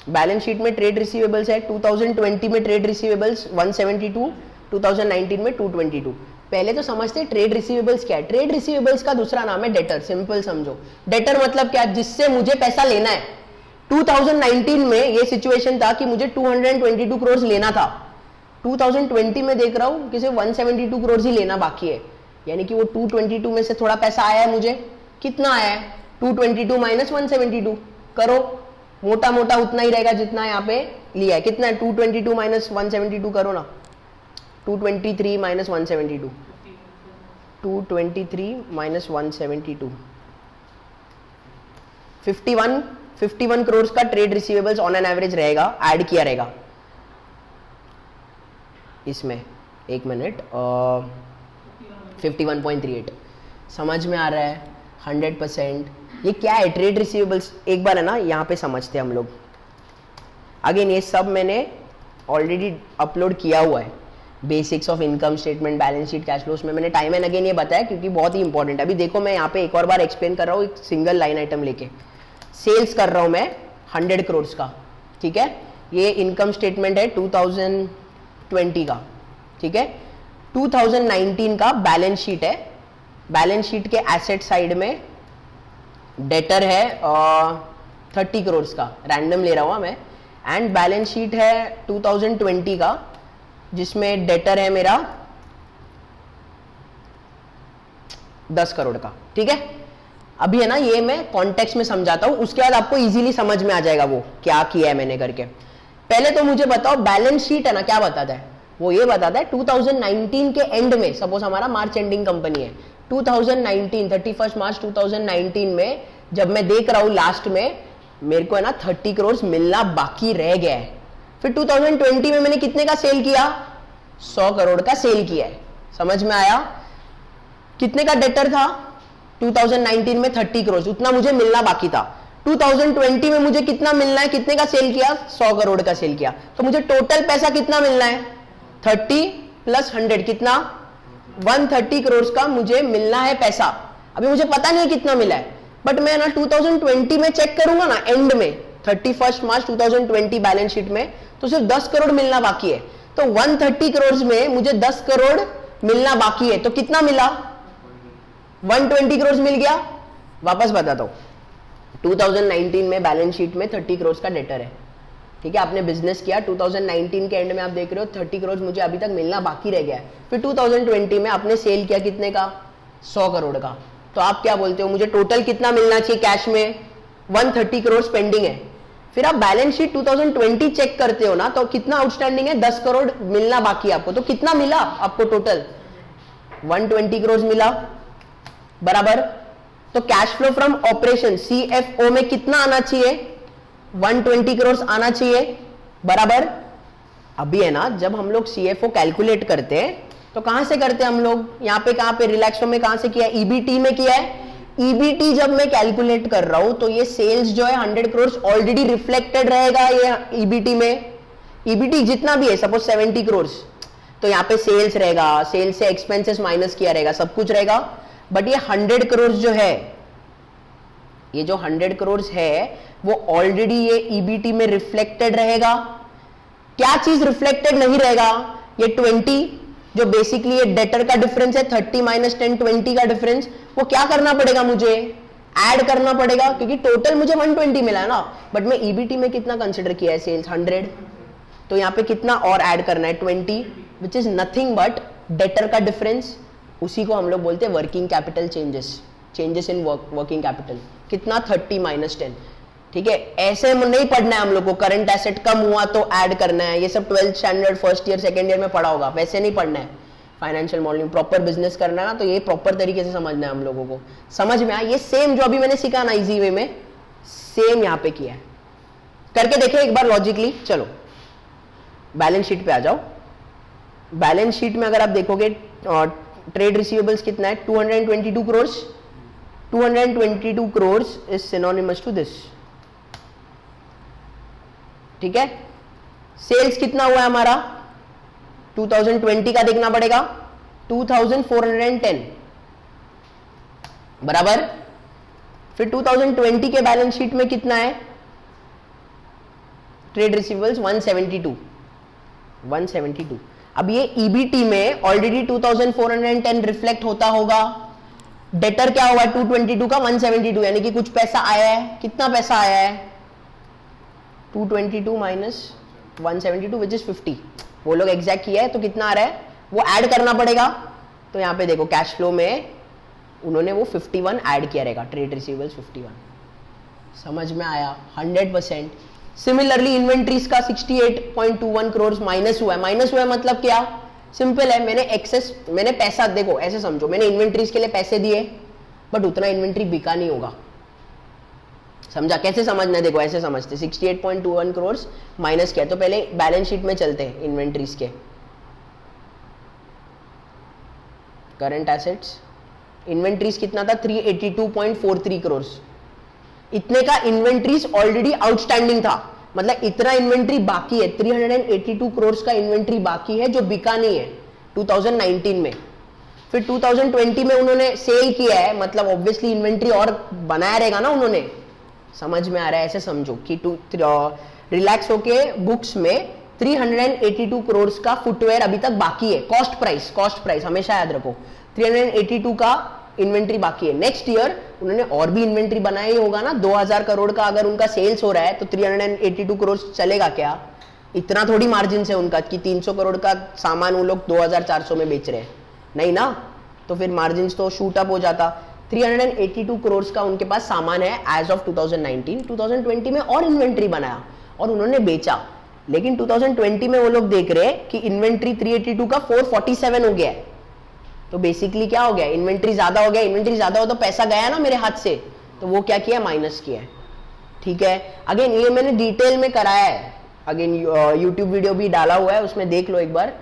S1: बैलेंस शीट में ट्रेड रिसीवेबल्स है 2020 में ट्रेड रिसीवेबल्स 172, 2019 में 222। पहले तो समझते ट्रेड रिसीवेबल्स क्या है। ट्रेड रिसीवेबल्स का दूसरा नाम है डेटर। सिंपल समझो, डेटर मतलब क्या, जिससे मुझे पैसा लेना है। 2019 में ये सिचुएशन था कि मुझे 222 करोड़ लेना था, 2020 में देख रहा हूं कि सिर्फ 172 करोड़ ही लेना बाकी है, यानी कि वो 222 में से थोड़ा पैसा आया है मुझे। कितना आया है? 222 माइनस 172 करो, मोटा मोटा उतना ही रहेगा जितना यहाँ पे लिया है। कितना है? 222 माइनस 172 करो ना, 223 माइनस 172, 223 माइनस 172, 51 करोड़ का trade receivables on an average रहेगा, ऐड किया रहेगा इसमें। एक मिनट, 51.38 समझ में आ रहा है 100%। ये क्या है ट्रेड रिसीवेबल्स? एक बार है ना यहाँ पे समझते हैं हम लोग। अगेन ये सब मैंने ऑलरेडी अपलोड किया हुआ है, basics of income statement, balance sheet, cash flows में मैंने टाइम एंड अगेन ये बताया क्योंकि बहुत ही इंपॉर्टेंट है। अभी देखो मैं यहाँ पे एक और बार एक्सप्लेन कर रहा हूँ, एक सिंगल लाइन आइटम लेके। सेल्स कर रहा हूँ मैं 100 करोड़ का, ठीक है। ये इनकम स्टेटमेंट है 2020 का, ठीक है। 2019 का बैलेंस शीट है। बैलेंस शीट के एसेट साइड में डेटर है 30 करोड़ का, रैंडम ले रहा हूँ मैं। एंड बैलेंस शीट है 2020 का जिसमें डेटर है मेरा 10 करोड़ का, ठीक है। अभी है ना ये मैं कॉन्टेक्स्ट में समझाता हूं, उसके बाद आपको इजीली समझ में आ जाएगा वो क्या किया है मैंने करके। पहले तो मुझे बताओ बैलेंस शीट है ना क्या बताता है? वो ये बताता है 2019 के एंड में, सपोज हमारा मार्च एंडिंग कंपनी है, 2019 31 मार्च 2019 में जब मैं देख रहा हूं लास्ट में मेरे को है ना 30 करोड़ मिलना बाकी रह गया है। फिर 2020 में मैंने कितने का सेल किया? 100 करोड़ का सेल किया है। समझ में आया? कितने का डेटर था 2019 में? 30 करोड़, उतना मुझे मिलना बाकी था। 2020 में मुझे कितना मिलना है? कितने का सेल किया? 100 करोड़ का सेल किया। तो मुझे टोटल पैसा कितना मिलना है? 30 प्लस 100 कितना? 130 करोड़ का मुझे मिलना है पैसा। अभी मुझे पता नहीं कितना मिला है, बट मैं ना 2020 में चेक करूंगा ना एंड में 31 मार्च 2020 बैलेंस शीट में, तो सिर्फ 10 करोड़ मिलना बाकी है। तो 130 करोड़ में मुझे 10 करोड़ मिलना बाकी है, तो कितना मिला? 120 करोड़ मिल गया। वापस बताता हूं, 2019 में बैलेंस शीट में 30 करोड़ का डेटर है, ठीक है। आपने बिजनेस किया 2019 के एंड में, आप देख रहे हो 30 करोड़ मुझे अभी तक मिलना बाकी रह गया है। फिर 2020 में आपने सेल किया कितने का? 100 करोड़ का। तो आप क्या बोलते हो मुझे टोटल कितना मिलना चाहिए कैश में? 130 करोड़ पेंडिंग है। फिर आप बैलेंस शीट 2020 चेक करते हो ना, तो कितना आउटस्टैंडिंग है? 10 करोड़ मिलना बाकी है आपको। तो कितना मिला आपको टोटल? 120 करोड़ मिला, बराबर। तो cash flow from operation CFO में कितना आना चाहिए? 120 करोड़ आना चाहिए, बराबर। अभी है ना जब हम लोग CFO कैलकुलेट करते हैं तो कहां से करते हैं हम लोग? यहाँ पे कहां पे रिलैक्सो में कहां से किया है? EBT में किया है। EBT जब मैं कैलकुलेट कर रहा हूं तो ये सेल्स जो है 100 करोड़ ऑलरेडी रिफ्लेक्टेड रहेगा ये EBT में। EBT जितना भी है सपोज 70 करोड़, तो यहाँ पे सेल्स रहेगा, सेल्स से एक्सपेंसेस माइनस किया रहेगा, सब कुछ रहेगा। बट ये 100 करोड़ जो है, ये जो 100 करोड़ है वो ऑलरेडी ये EBT में रिफ्लेक्टेड रहेगा। क्या चीज रिफ्लेक्टेड नहीं रहेगा? ये 20 जो बेसिकली ये डेटर का डिफरेंस है, 30 माइनस 10 20 का डिफरेंस, वो क्या करना पड़ेगा मुझे? ऐड करना पड़ेगा, क्योंकि टोटल मुझे 120 मिला है ना, बट मैं EBT में कितना कंसिडर किया है? सेल्स 100, तो यहाँ पे कितना और ऐड करना है? 20, which is nothing but debtor का डिफरेंस। उसी को हम लोग बोलते हैं working capital changes in working capital. कितना? 30 माइनस 10, ठीक है। ऐसे नहीं पढ़ना है हम लोग को, करंट एसेट कम हुआ तो ऐड करना है, ये सब 12th standard first year second year में पढ़ा होगा, वैसे नहीं पढ़ना है। फाइनेंशियल मॉडलिंग प्रॉपर बिजनेस करना है ना, तो ये प्रॉपर तरीके से समझना है हम लोगों को। समझ में आया? ये सेम जो अभी मैंने सीखा ना इजी वे में, सेम यहाँ पे किया है। करके देखें एक बार लॉजिकली। चलो बैलेंस शीट पे आ जाओ। बैलेंस शीट में अगर आप देखोगे ट्रेड रिसीवेबल्स कितना है? 222 crore. 222 crore is synonymous to this, ठीक है। सेल्स कितना हुआ है हमारा? 2020 का देखना पड़ेगा, 2410, बराबर। फिर 2020 के बैलेंस शीट में कितना है? Trade receivables 172। अब ये ईबीटी में ऑलरेडी 2410 रिफ्लेक्ट होता होगा, डेटर क्या होगा 222 का 172, यानी कि कुछ पैसा आया है। कितना पैसा आया है? 222 माइनस 172 विच इज 50। वो लोग एग्जैक्ट किया है तो कितना आ रहा है वो ऐड करना पड़ेगा। तो यहां पे देखो कैश फ्लो में उन्होंने वो 51 ऐड किया रहेगा, ट्रेड रिसीवेबल्स 51। समझ में आया? 100%। सिमिलरली इन्वेंट्रीज का 68.21 करोड़ माइनस हुआ है। माइनस हुआ है मतलब क्या? सिंपल है, मैंने पैसा, देखो ऐसे समझो, मैंने इन्वेंट्रीज के लिए पैसे दिए बट उतना इन्वेंट्री बिका नहीं होगा। समझा? कैसे समझना है? देखो ऐसे समझते, 68.21 करोड़ माइनस किया, तो पहले बैलेंस शीट में चलते हैं इन्वेंट्रीज के। करंट एसेट्स, इन्वेंट्रीज कितना था? 382.43 करोड़। इतने का इन्वेंट्रीज ऑलरेडी आउटस्टैंडिंग था, मतलब इतना इन्वेंट्री बाकी है, 382 करोड़ का इन्वेंट्री बाकी है जो बिका नहीं है 2019 में। फिर 2020 में उन्होंने सेल किया है, मतलब ऑब्वियसली इन्वेंट्री और बनाया रहेगा ना उन्होंने। समझ में आ रहा है? ऐसे समझो कि रिलैक्स होके बुक्स में 382 करोड़ का फुटवेयर अभी तक बाकी है। कॉस्ट प्राइस हमेशा याद रखो, 382 का इन्वेंट्री बाकी है। नेक्स्ट ईयर उन्होंने और भी इन्वेंट्री बनाया ही होगा ना। 2000 करोड़ का अगर उनका सेल्स हो रहा है तो 382 करोड़ चलेगा क्या? इतना थोड़ी मार्जिन से उनका कि 300 करोड़ का सामान वो लोग 2400 में बेच रहे हैं, नहीं ना। तो फिर मार्जिन तो शूट अप हो जाता। 382 करोड़ का उनके पास सामान है एज ऑफ 2019। 2020 में और इन्वेंट्री बनाया और उन्होंने बेचा, लेकिन 2020 में वो लोग देख रहे हैं कि इन्वेंट्री 382 का 447 हो गया है। तो बेसिकली क्या हो गया? इन्वेंट्री ज्यादा हो गया। इन्वेंट्री ज्यादा हो तो पैसा गया ना मेरे हाथ से, तो वो क्या किया? माइनस किया है। ठीक है, अगेन ये मैंने डिटेल में कराया है, अगेन यूट्यूब वीडियो भी डाला हुआ है, उसमें देख लो एक बार,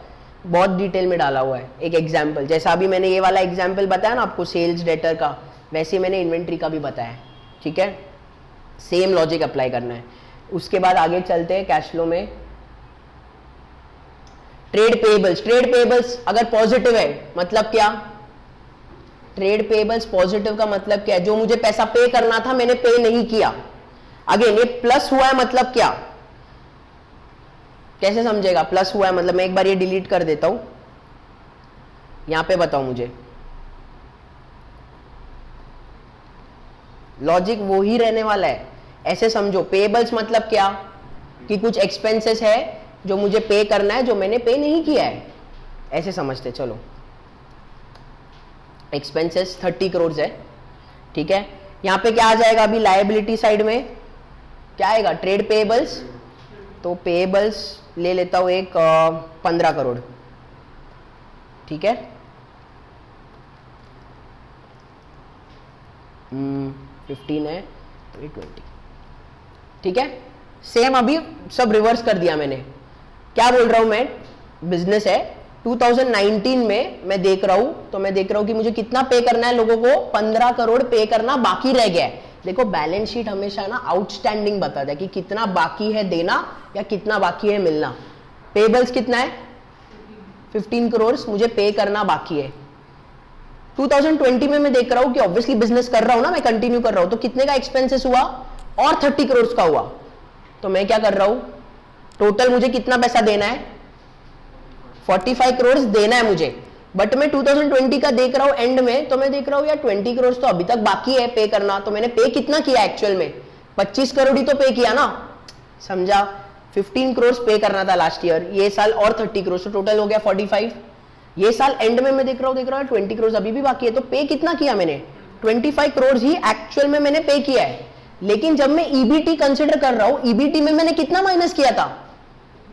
S1: बहुत डिटेल में डाला हुआ है। एक एग्जाम्पल, जैसा अभी मैंने ये वाला एग्जाम्पल बताया ना आपको सेल्स डेटर का, वैसे मैंने इन्वेंट्री का भी बताया। ठीक है, सेम लॉजिक अप्लाई करना है। उसके बाद आगे चलते हैं कैश फ्लो में। ट्रेड पेबल्स अगर पॉजिटिव है मतलब क्या? ट्रेड पेबल्स पॉजिटिव का मतलब क्या है? जो मुझे पैसा पे करना था मैंने पे नहीं किया। अगेन ये प्लस हुआ है मतलब क्या? कैसे समझेगा प्लस हुआ है मतलब? मैं एक बार ये डिलीट कर देता हूं, यहां पे बताओ मुझे। लॉजिक वो ही रहने वाला है। ऐसे समझो, पेबल्स मतलब क्या? कि कुछ एक्सपेंसेस है जो मुझे पे करना है जो मैंने पे नहीं किया है, ऐसे समझते चलो। एक्सपेंसेस 30 करोड़ है। ठीक है, यहां पे क्या आ जाएगा? अभी लायबिलिटी साइड में क्या आएगा? Trade payables. तो पेबल्स ले लेता हूं एक 15 करोड़। ठीक है, 15 है तो 20। ठीक है, सेम अभी सब रिवर्स कर दिया मैंने। क्या बोल रहा हूं मैं? बिजनेस है 2019 में मैं देख रहा हूं, तो मैं देख रहा हूं कि मुझे कितना पे करना है लोगों को? 15 करोड़ पे करना बाकी रह गया है। देखो बैलेंस शीट हमेशा ना आउटस्टैंडिंग बताता है कि कितना बाकी है देना या कितना बाकी है मिलना। पेबल्स कितना है? 15 करोड़ मुझे पे करना बाकी है। 2020 में मैं देख रहा हूं कि ऑब्वियसली बिजनेस कर रहा हूं ना, मैं कंटिन्यू कर रहा हूं, तो कितने का एक्सपेंसेस हुआ? और 30 करोड़ का हुआ। तो मैं क्या कर रहा हूं? टोटल मुझे कितना पैसा देना है? 45 करोड़ देना है मुझे, बट मैं 2020 का देख रहा हूं एंड में, तो मैं देख रहा हूं यार 20 करोड़ तो अभी तक बाकी है पे करना। तो मैंने पे कितना किया एक्चुअल में? 25 करोड़ ही तो पे किया ना। समझा? 15 करोड़ पे करना था लास्ट ईयर, ये साल और 30 करोड़, तो टोटल हो गया 45। ये साल एंड में मैं देख रहा हूं 20 करोड़ अभी भी बाकी है। तो पे कितना किया मैंने? 25 करोड़ ही एक्चुअल में मैंने पे किया है। लेकिन जब मैं ईबीटी कंसिडर कर रहा हूं, ईबीटी में मैंने कितना माइनस किया था?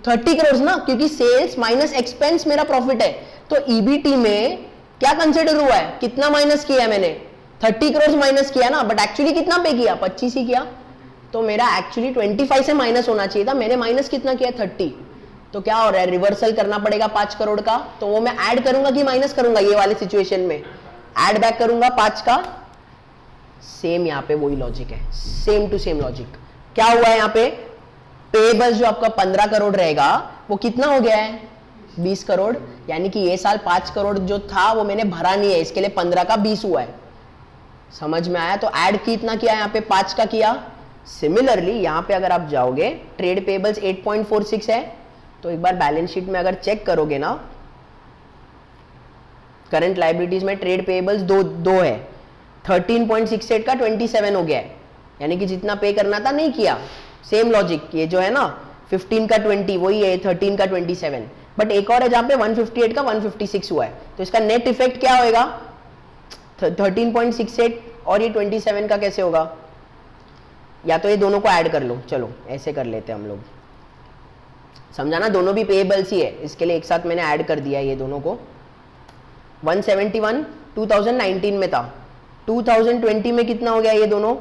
S1: 30 करोड़ ना, क्योंकि सेल्स माइनस एक्सपेंस मेरा प्रॉफिट है। तो ईबीटी में क्या कंसिडर हुआ है? कितना माइनस किया है मैंने? 30 करोड़ माइनस किया ना, बट एक्चुअली कितना पे किया? 25 ही किया। तो मेरा एक्चुअली 25 से माइनस होना चाहिए था, मैंने माइनस कितना किया? 30। तो क्या हो रहा है? रिवर्सल करना पड़ेगा 5 करोड़ का। तो वो मैं ऐड करूंगा कि माइनस करूंगा? ये वाले सिचुएशन में ऐड बैक करूंगा 5 का। सेम यहाँ पे वही लॉजिक है, सेम टू सेम लॉजिक। क्या हुआ है यहाँ पे? पेबल्स जो आपका 15 करोड़ रहेगा वो कितना हो गया है? 20 करोड़। यानी कि ये साल 5 करोड़ जो था वो मैंने भरा नहीं है, इसके लिए 15 का 20 हुआ है। समझ में आया? तो ऐड कितना किया यहाँ पे? 5 का किया। सिमिलरली यहाँ पे अगर आप जाओगे, ट्रेड पेबल्स 8.46 है, तो एक बार बैलेंस शीट में अगर चेक करोगे ना करंट लाइबिलिटीज में ट्रेड पेएबल्स दो है, 13.68 का 27 हो गया है, यानी कि जितना पे करना था नहीं किया। सेम लॉजिक, ये जो है ना 15 का 20 वही है, 13 का 27, बट एक और है जहां पे 158 का 156 हुआ है, तो इसका नेट इफेक्ट क्या होएगा? 13.68 और ये 27 का कैसे होगा? या तो ये दोनों को ऐड कर लो, चलो ऐसे कर लेते हैं हम लोग, समझा ना, दोनों भी पेएबल्स ही है, इसके लिए एक साथ मैंने ऐड कर दिया ये दोनों को। 171 2019 में था, 2020 में कितना हो गया ये दोनों?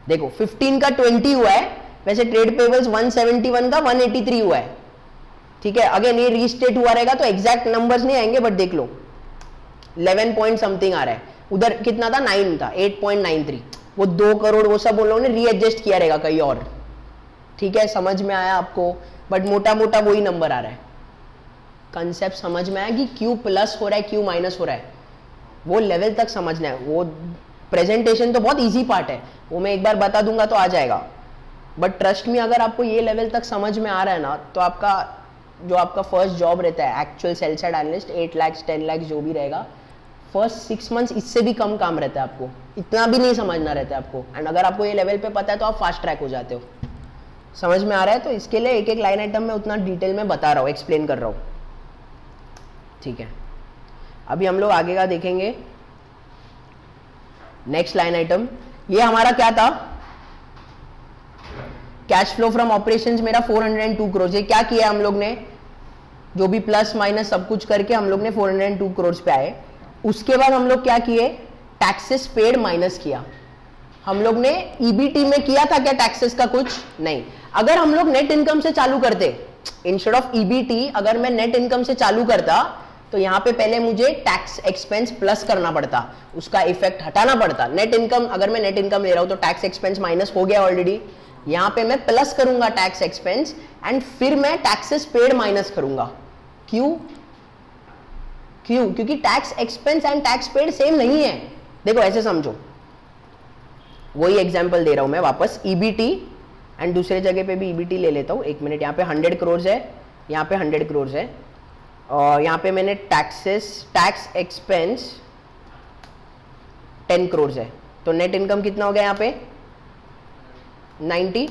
S1: देखो 15 का 20 हुआ है, वैसे ट्रेड पेबल्स 171 का 183 हुआ है, ठीक है। अगेन ये रीस्टेट हुआ रहेगा तो एग्जैक्ट नंबर्स नहीं आएंगे, बट देख लो 11 पॉइंट समथिंग आ रहा है, उधर कितना था 9 था, 8.93, वो 2 करोड़ वो सब उन लोगों ने रीएडजस्ट किया रहेगा कहीं और, ठीक है। समझ में आया आपको? बट मोटा मोटा वही नंबर आ रहा है। कंसेप्ट समझ में आया कि क्यू प्लस हो रहा है क्यू माइनस हो रहा है, वो लेवल तक समझना है। वो प्रेजेंटेशन तो बहुत इजी पार्ट है, वो मैं एक बार बता दूंगा तो आ जाएगा, बट ट्रस्ट में अगर आपको ये लेवल तक समझ में आ रहा है ना, तो आपका जो आपका फर्स्ट जॉब रहता है actual sell side analyst, 8 lakh 10 lakh जो भी रहेगा, फर्स्ट 6 मंथ्स इससे भी कम काम रहता है, आपको इतना भी नहीं समझना रहता है आपको। एंड अगर आपको ये लेवल पे पता है तो आप फास्ट ट्रैक हो जाते हो। समझ में आ रहा है? तो इसके लिए एक एक लाइन आइटम में उतना डिटेल में बता रहा हूँ, एक्सप्लेन कर रहा हूँ, ठीक है। अभी हम लोग आगे का देखेंगे। नेक्स्ट लाइन आइटम, ये हमारा क्या था? कैश फ्लो फ्रॉम ऑपरेशंस मेरा 402 करोड़। ये क्या किया हम लोग ने? जो भी प्लस माइनस सब कुछ करके हम लोग ने 402 करोड़ पे आए। उसके बाद हम लोग क्या किए? टैक्सेस पेड माइनस किया। हम लोग ने ईबीटी में किया था क्या टैक्सेस का? कुछ नहीं। अगर हम लोग नेट इनकम से चालू करते, इंस्टेड ऑफ ईबीटी अगर मैं नेट इनकम से चालू करता, तो यहां पे पहले मुझे टैक्स एक्सपेंस प्लस करना पड़ता, उसका इफेक्ट हटाना पड़ता। नेट इनकम, अगर मैं नेट इनकम ले रहा हूं तो टैक्स एक्सपेंस माइनस हो गया ऑलरेडी, यहां पे मैं प्लस करूंगा टैक्स एक्सपेंस, एंड फिर मैं टैक्सेस पेड माइनस करूंगा। क्यों? क्योंकि tax expense and tax paid same नहीं है। देखो ऐसे समझो, वही एग्जांपल दे रहा हूं मैं वापस, ईबीटी एंड दूसरे जगह पे भी ईबीटी ले लेता हूं, एक मिनट। यहाँ पे 100 करोड़ है, यहाँ पे 100 करोड़ है, और यहाँ पे मैंने टैक्स एक्सपेंस 10 करोड़ है, तो नेट इनकम कितना हो गया यहाँ पे? 90।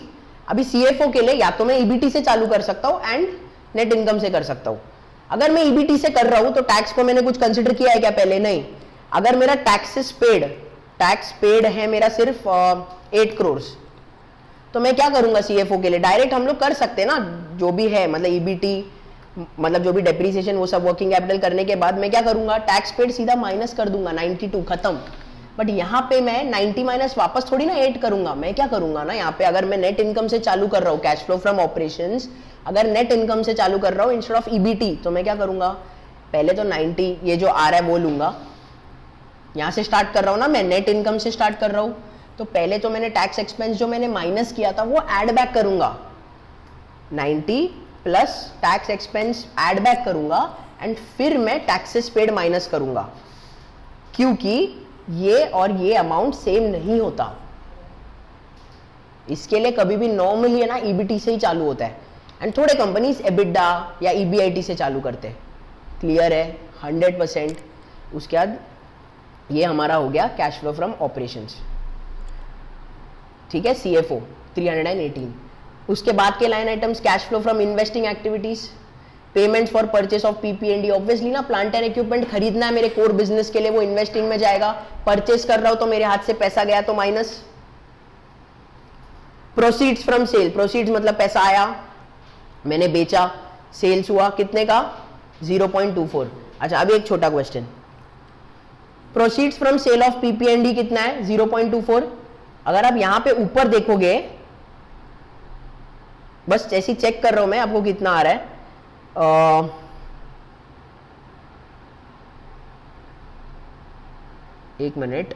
S1: अभी सीएफओ के लिए या तो मैं ईबीटी से चालू कर सकता हूँ एंड नेट इनकम से कर सकता हूँ। अगर मैं ईबीटी से कर रहा हूँ तो टैक्स को मैंने कुछ कंसिडर किया है क्या पहले? नहीं। अगर मेरा टैक्स पेड है मेरा सिर्फ 8 करोड़, तो मैं क्या करूंगा सीएफओ के लिए? डायरेक्ट हम लोग कर सकते हैं ना, जो भी है, मतलब ईबीटी, मतलब जो भी डेप्रिसिएशन वो सब वर्किंग कैपिटल करने के बाद मैं क्या करूंगा? टैक्स पेड सीधा माइनस कर दूंगा, 92 खत्म। बट यहाँ पे मैं 90 माइनस वापस थोड़ी ना 8 करूंगा, मैं क्या करूंगा ना, यहाँ पे अगर मैं नेट इनकम से चालू कर रहा हूँ, कैश फ्लो फ्रॉम ऑपरेशंस अगर नेट इनकम से चालू कर रहा हूँ इंस्टेड ऑफ ईबीटी, तो मैं क्या करूंगा? पहले तो 90 ये जो आ रहा है वो लूंगा, यहां से स्टार्ट कर रहा हूं ना, मैं नेट इनकम से स्टार्ट कर रहा हूं, तो पहले तो मैंने टैक्स एक्सपेंस जो मैंने माइनस किया था वो ऐड बैक करूंगा, 90 plus tax expense add back करूंगा, एंड फिर मैं टैक्सेस पेड माइनस करूंगा, क्योंकि ये और ये अमाउंट सेम नहीं होता। इसके लिए कभी भी नॉर्मली है ना ईबीटी से ही चालू होता है, एंड थोड़े कंपनीज एबिडा या ईबीआईटी से चालू करते हैं। क्लियर है? 100%। उसके बाद ये हमारा हो गया कैश फ्लो फ्रॉम ऑपरेशंस, ठीक है, सीएफओ 318। उसके बाद के line items, cash flow from investing activities, payments for purchase of P P and E. Obviously ना प्लांट एंड इक्विपमेंट खरीदना है मेरे कोर बिजनेस के लिए, वो इन्वेस्टिंग में जाएगा। परचेस कर रहा हूं तो मेरे हाथ से पैसा गया तो minus. Proceeds from sale, proceeds मतलब पैसा आया, मैंने बेचा, सेल्स हुआ, कितने का? 0.24। अच्छा अभी एक छोटा question, proceeds from sale of P P and E कितना है? 0.24। अगर आप यहां पे ऊपर देखोगे, बस ऐसे चेक कर रहा हूं मैं आपको कितना आ रहा है, एक minute,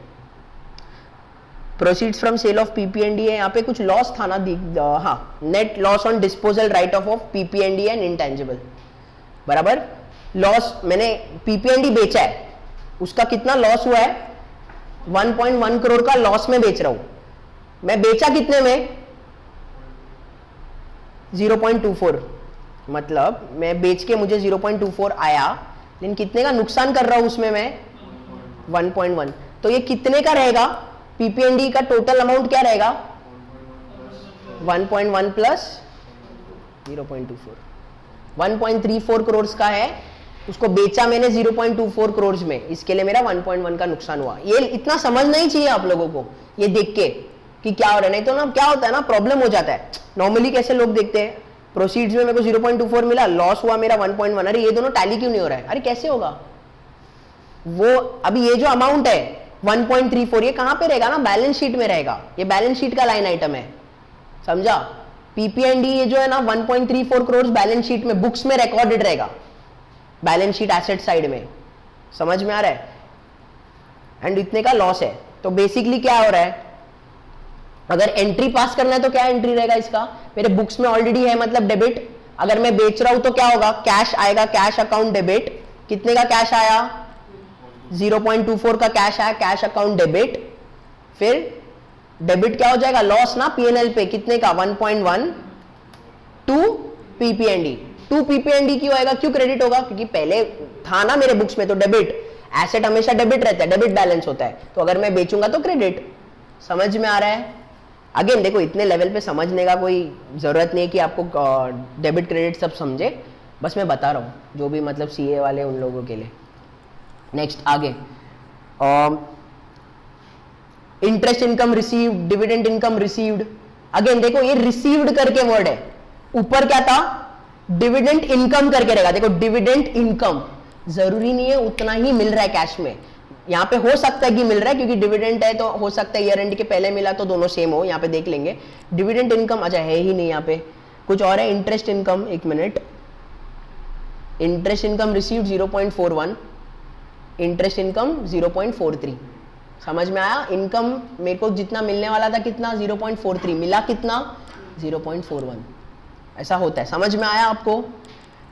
S1: proceeds from sale of P P and E है, यहाँ पे कुछ लॉस था ना, हाँ, net loss on disposal write off P P and E and intangible, बराबर। लॉस, मैंने पीपीएनडी बेचा है, उसका कितना लॉस हुआ है? 1.1 करोड़ का लॉस में बेच रहा हूं। मैं बेचा कितने में? 0.24, मतलब मैं बेच के मुझे 0.24 आया, लेकिन कितने का नुकसान कर रहा हूं उसमें मैं 1.1, तो ये कितने का रहेगा? पीपीएनडी का टोटल अमाउंट क्या रहेगा? 1.1 प्लस 0.24, 1.34 करोड़ का है, उसको बेचा मैंने 0.24 करोड़ में, इसके लिए मेरा 1.1 का नुकसान हुआ। ये इतना समझना ही चाहिए आप लोगों को, ये देख के कि क्या हो रहा है, नहीं तो ना क्या होता है ना, प्रॉब्लम हो जाता है। नॉर्मली कैसे लोग देखते हैं, प्रोसीड्स में मेरे को 0.24 मिला, लॉस हुआ मेरा 1.1, अरे ये दोनों टैली क्यों नहीं हो रहा है? अरे कैसे होगा वो? अभी ये जो अमाउंट है 1.34, ये कहां पे रहेगा ना? बैलेंस शीट में रहेगा, ये बैलेंस शीट का लाइन आइटम है, समझा? पीपीएनडी ये जो है ना 1.34 करोड़ बैलेंस शीट में, बुक्स में रिकॉर्डेड रहेगा, बैलेंस शीट एसेट साइड में, समझ में आ रहा है? एंड इतने का लॉस है, तो बेसिकली क्या हो रहा है, अगर एंट्री पास करना है तो क्या एंट्री रहेगा इसका? मेरे बुक्स में ऑलरेडी है, मतलब डेबिट। अगर मैं बेच रहा हूं तो क्या होगा? कैश आएगा, कैश अकाउंट डेबिट। कितने का कैश आया? 0.24 का कैश आया, कैश अकाउंट डेबिट। फिर डेबिट क्या हो जाएगा? लॉस ना पीएनएल पे, कितने का? 1.1 टू पीपीएनडी। टू पीपीएनडी क्यों आएगा, क्यों क्रेडिट होगा? क्योंकि पहले था ना मेरे बुक्स में तो डेबिट, एसेट हमेशा डेबिट रहता है, डेबिट बैलेंस होता है, तो अगर मैं बेचूंगा तो क्रेडिट। समझ में आ रहा है? अगेन देखो, इतने लेवल पे समझने का कोई जरूरत नहीं है कि आपको डेबिट क्रेडिट सब समझे, बस मैं बता रहा हूं जो भी मतलब सीए वाले उन लोगों के लिए। नेक्स्ट आगे, interest income received, dividend income received. Again देखो, ये रिसीव्ड करके वर्ड है, ऊपर क्या था? डिविडेंड इनकम करके रहेगा। देखो डिविडेंड इनकम, जरूरी नहीं है उतना ही मिल रहा है कैश में, यहां पे हो सकता है कि मिल रहा है, क्योंकि डिविडेंड है तो हो सकता है ईयर एंड के पहले मिला तो दोनों सेम हो, यहां पे देख लेंगे। डिविडेंड इनकम अच्छा है ही नहीं, यहां पे कुछ और है। इंटरेस्ट इनकम, एक minute, interest income received 0.41, interest income 0.43। समझ में आया? इनकम मेरे को जितना मिलने वाला था, कितना? 0.43, मिला कितना? 0.41। ऐसा होता है, समझ में आया आपको?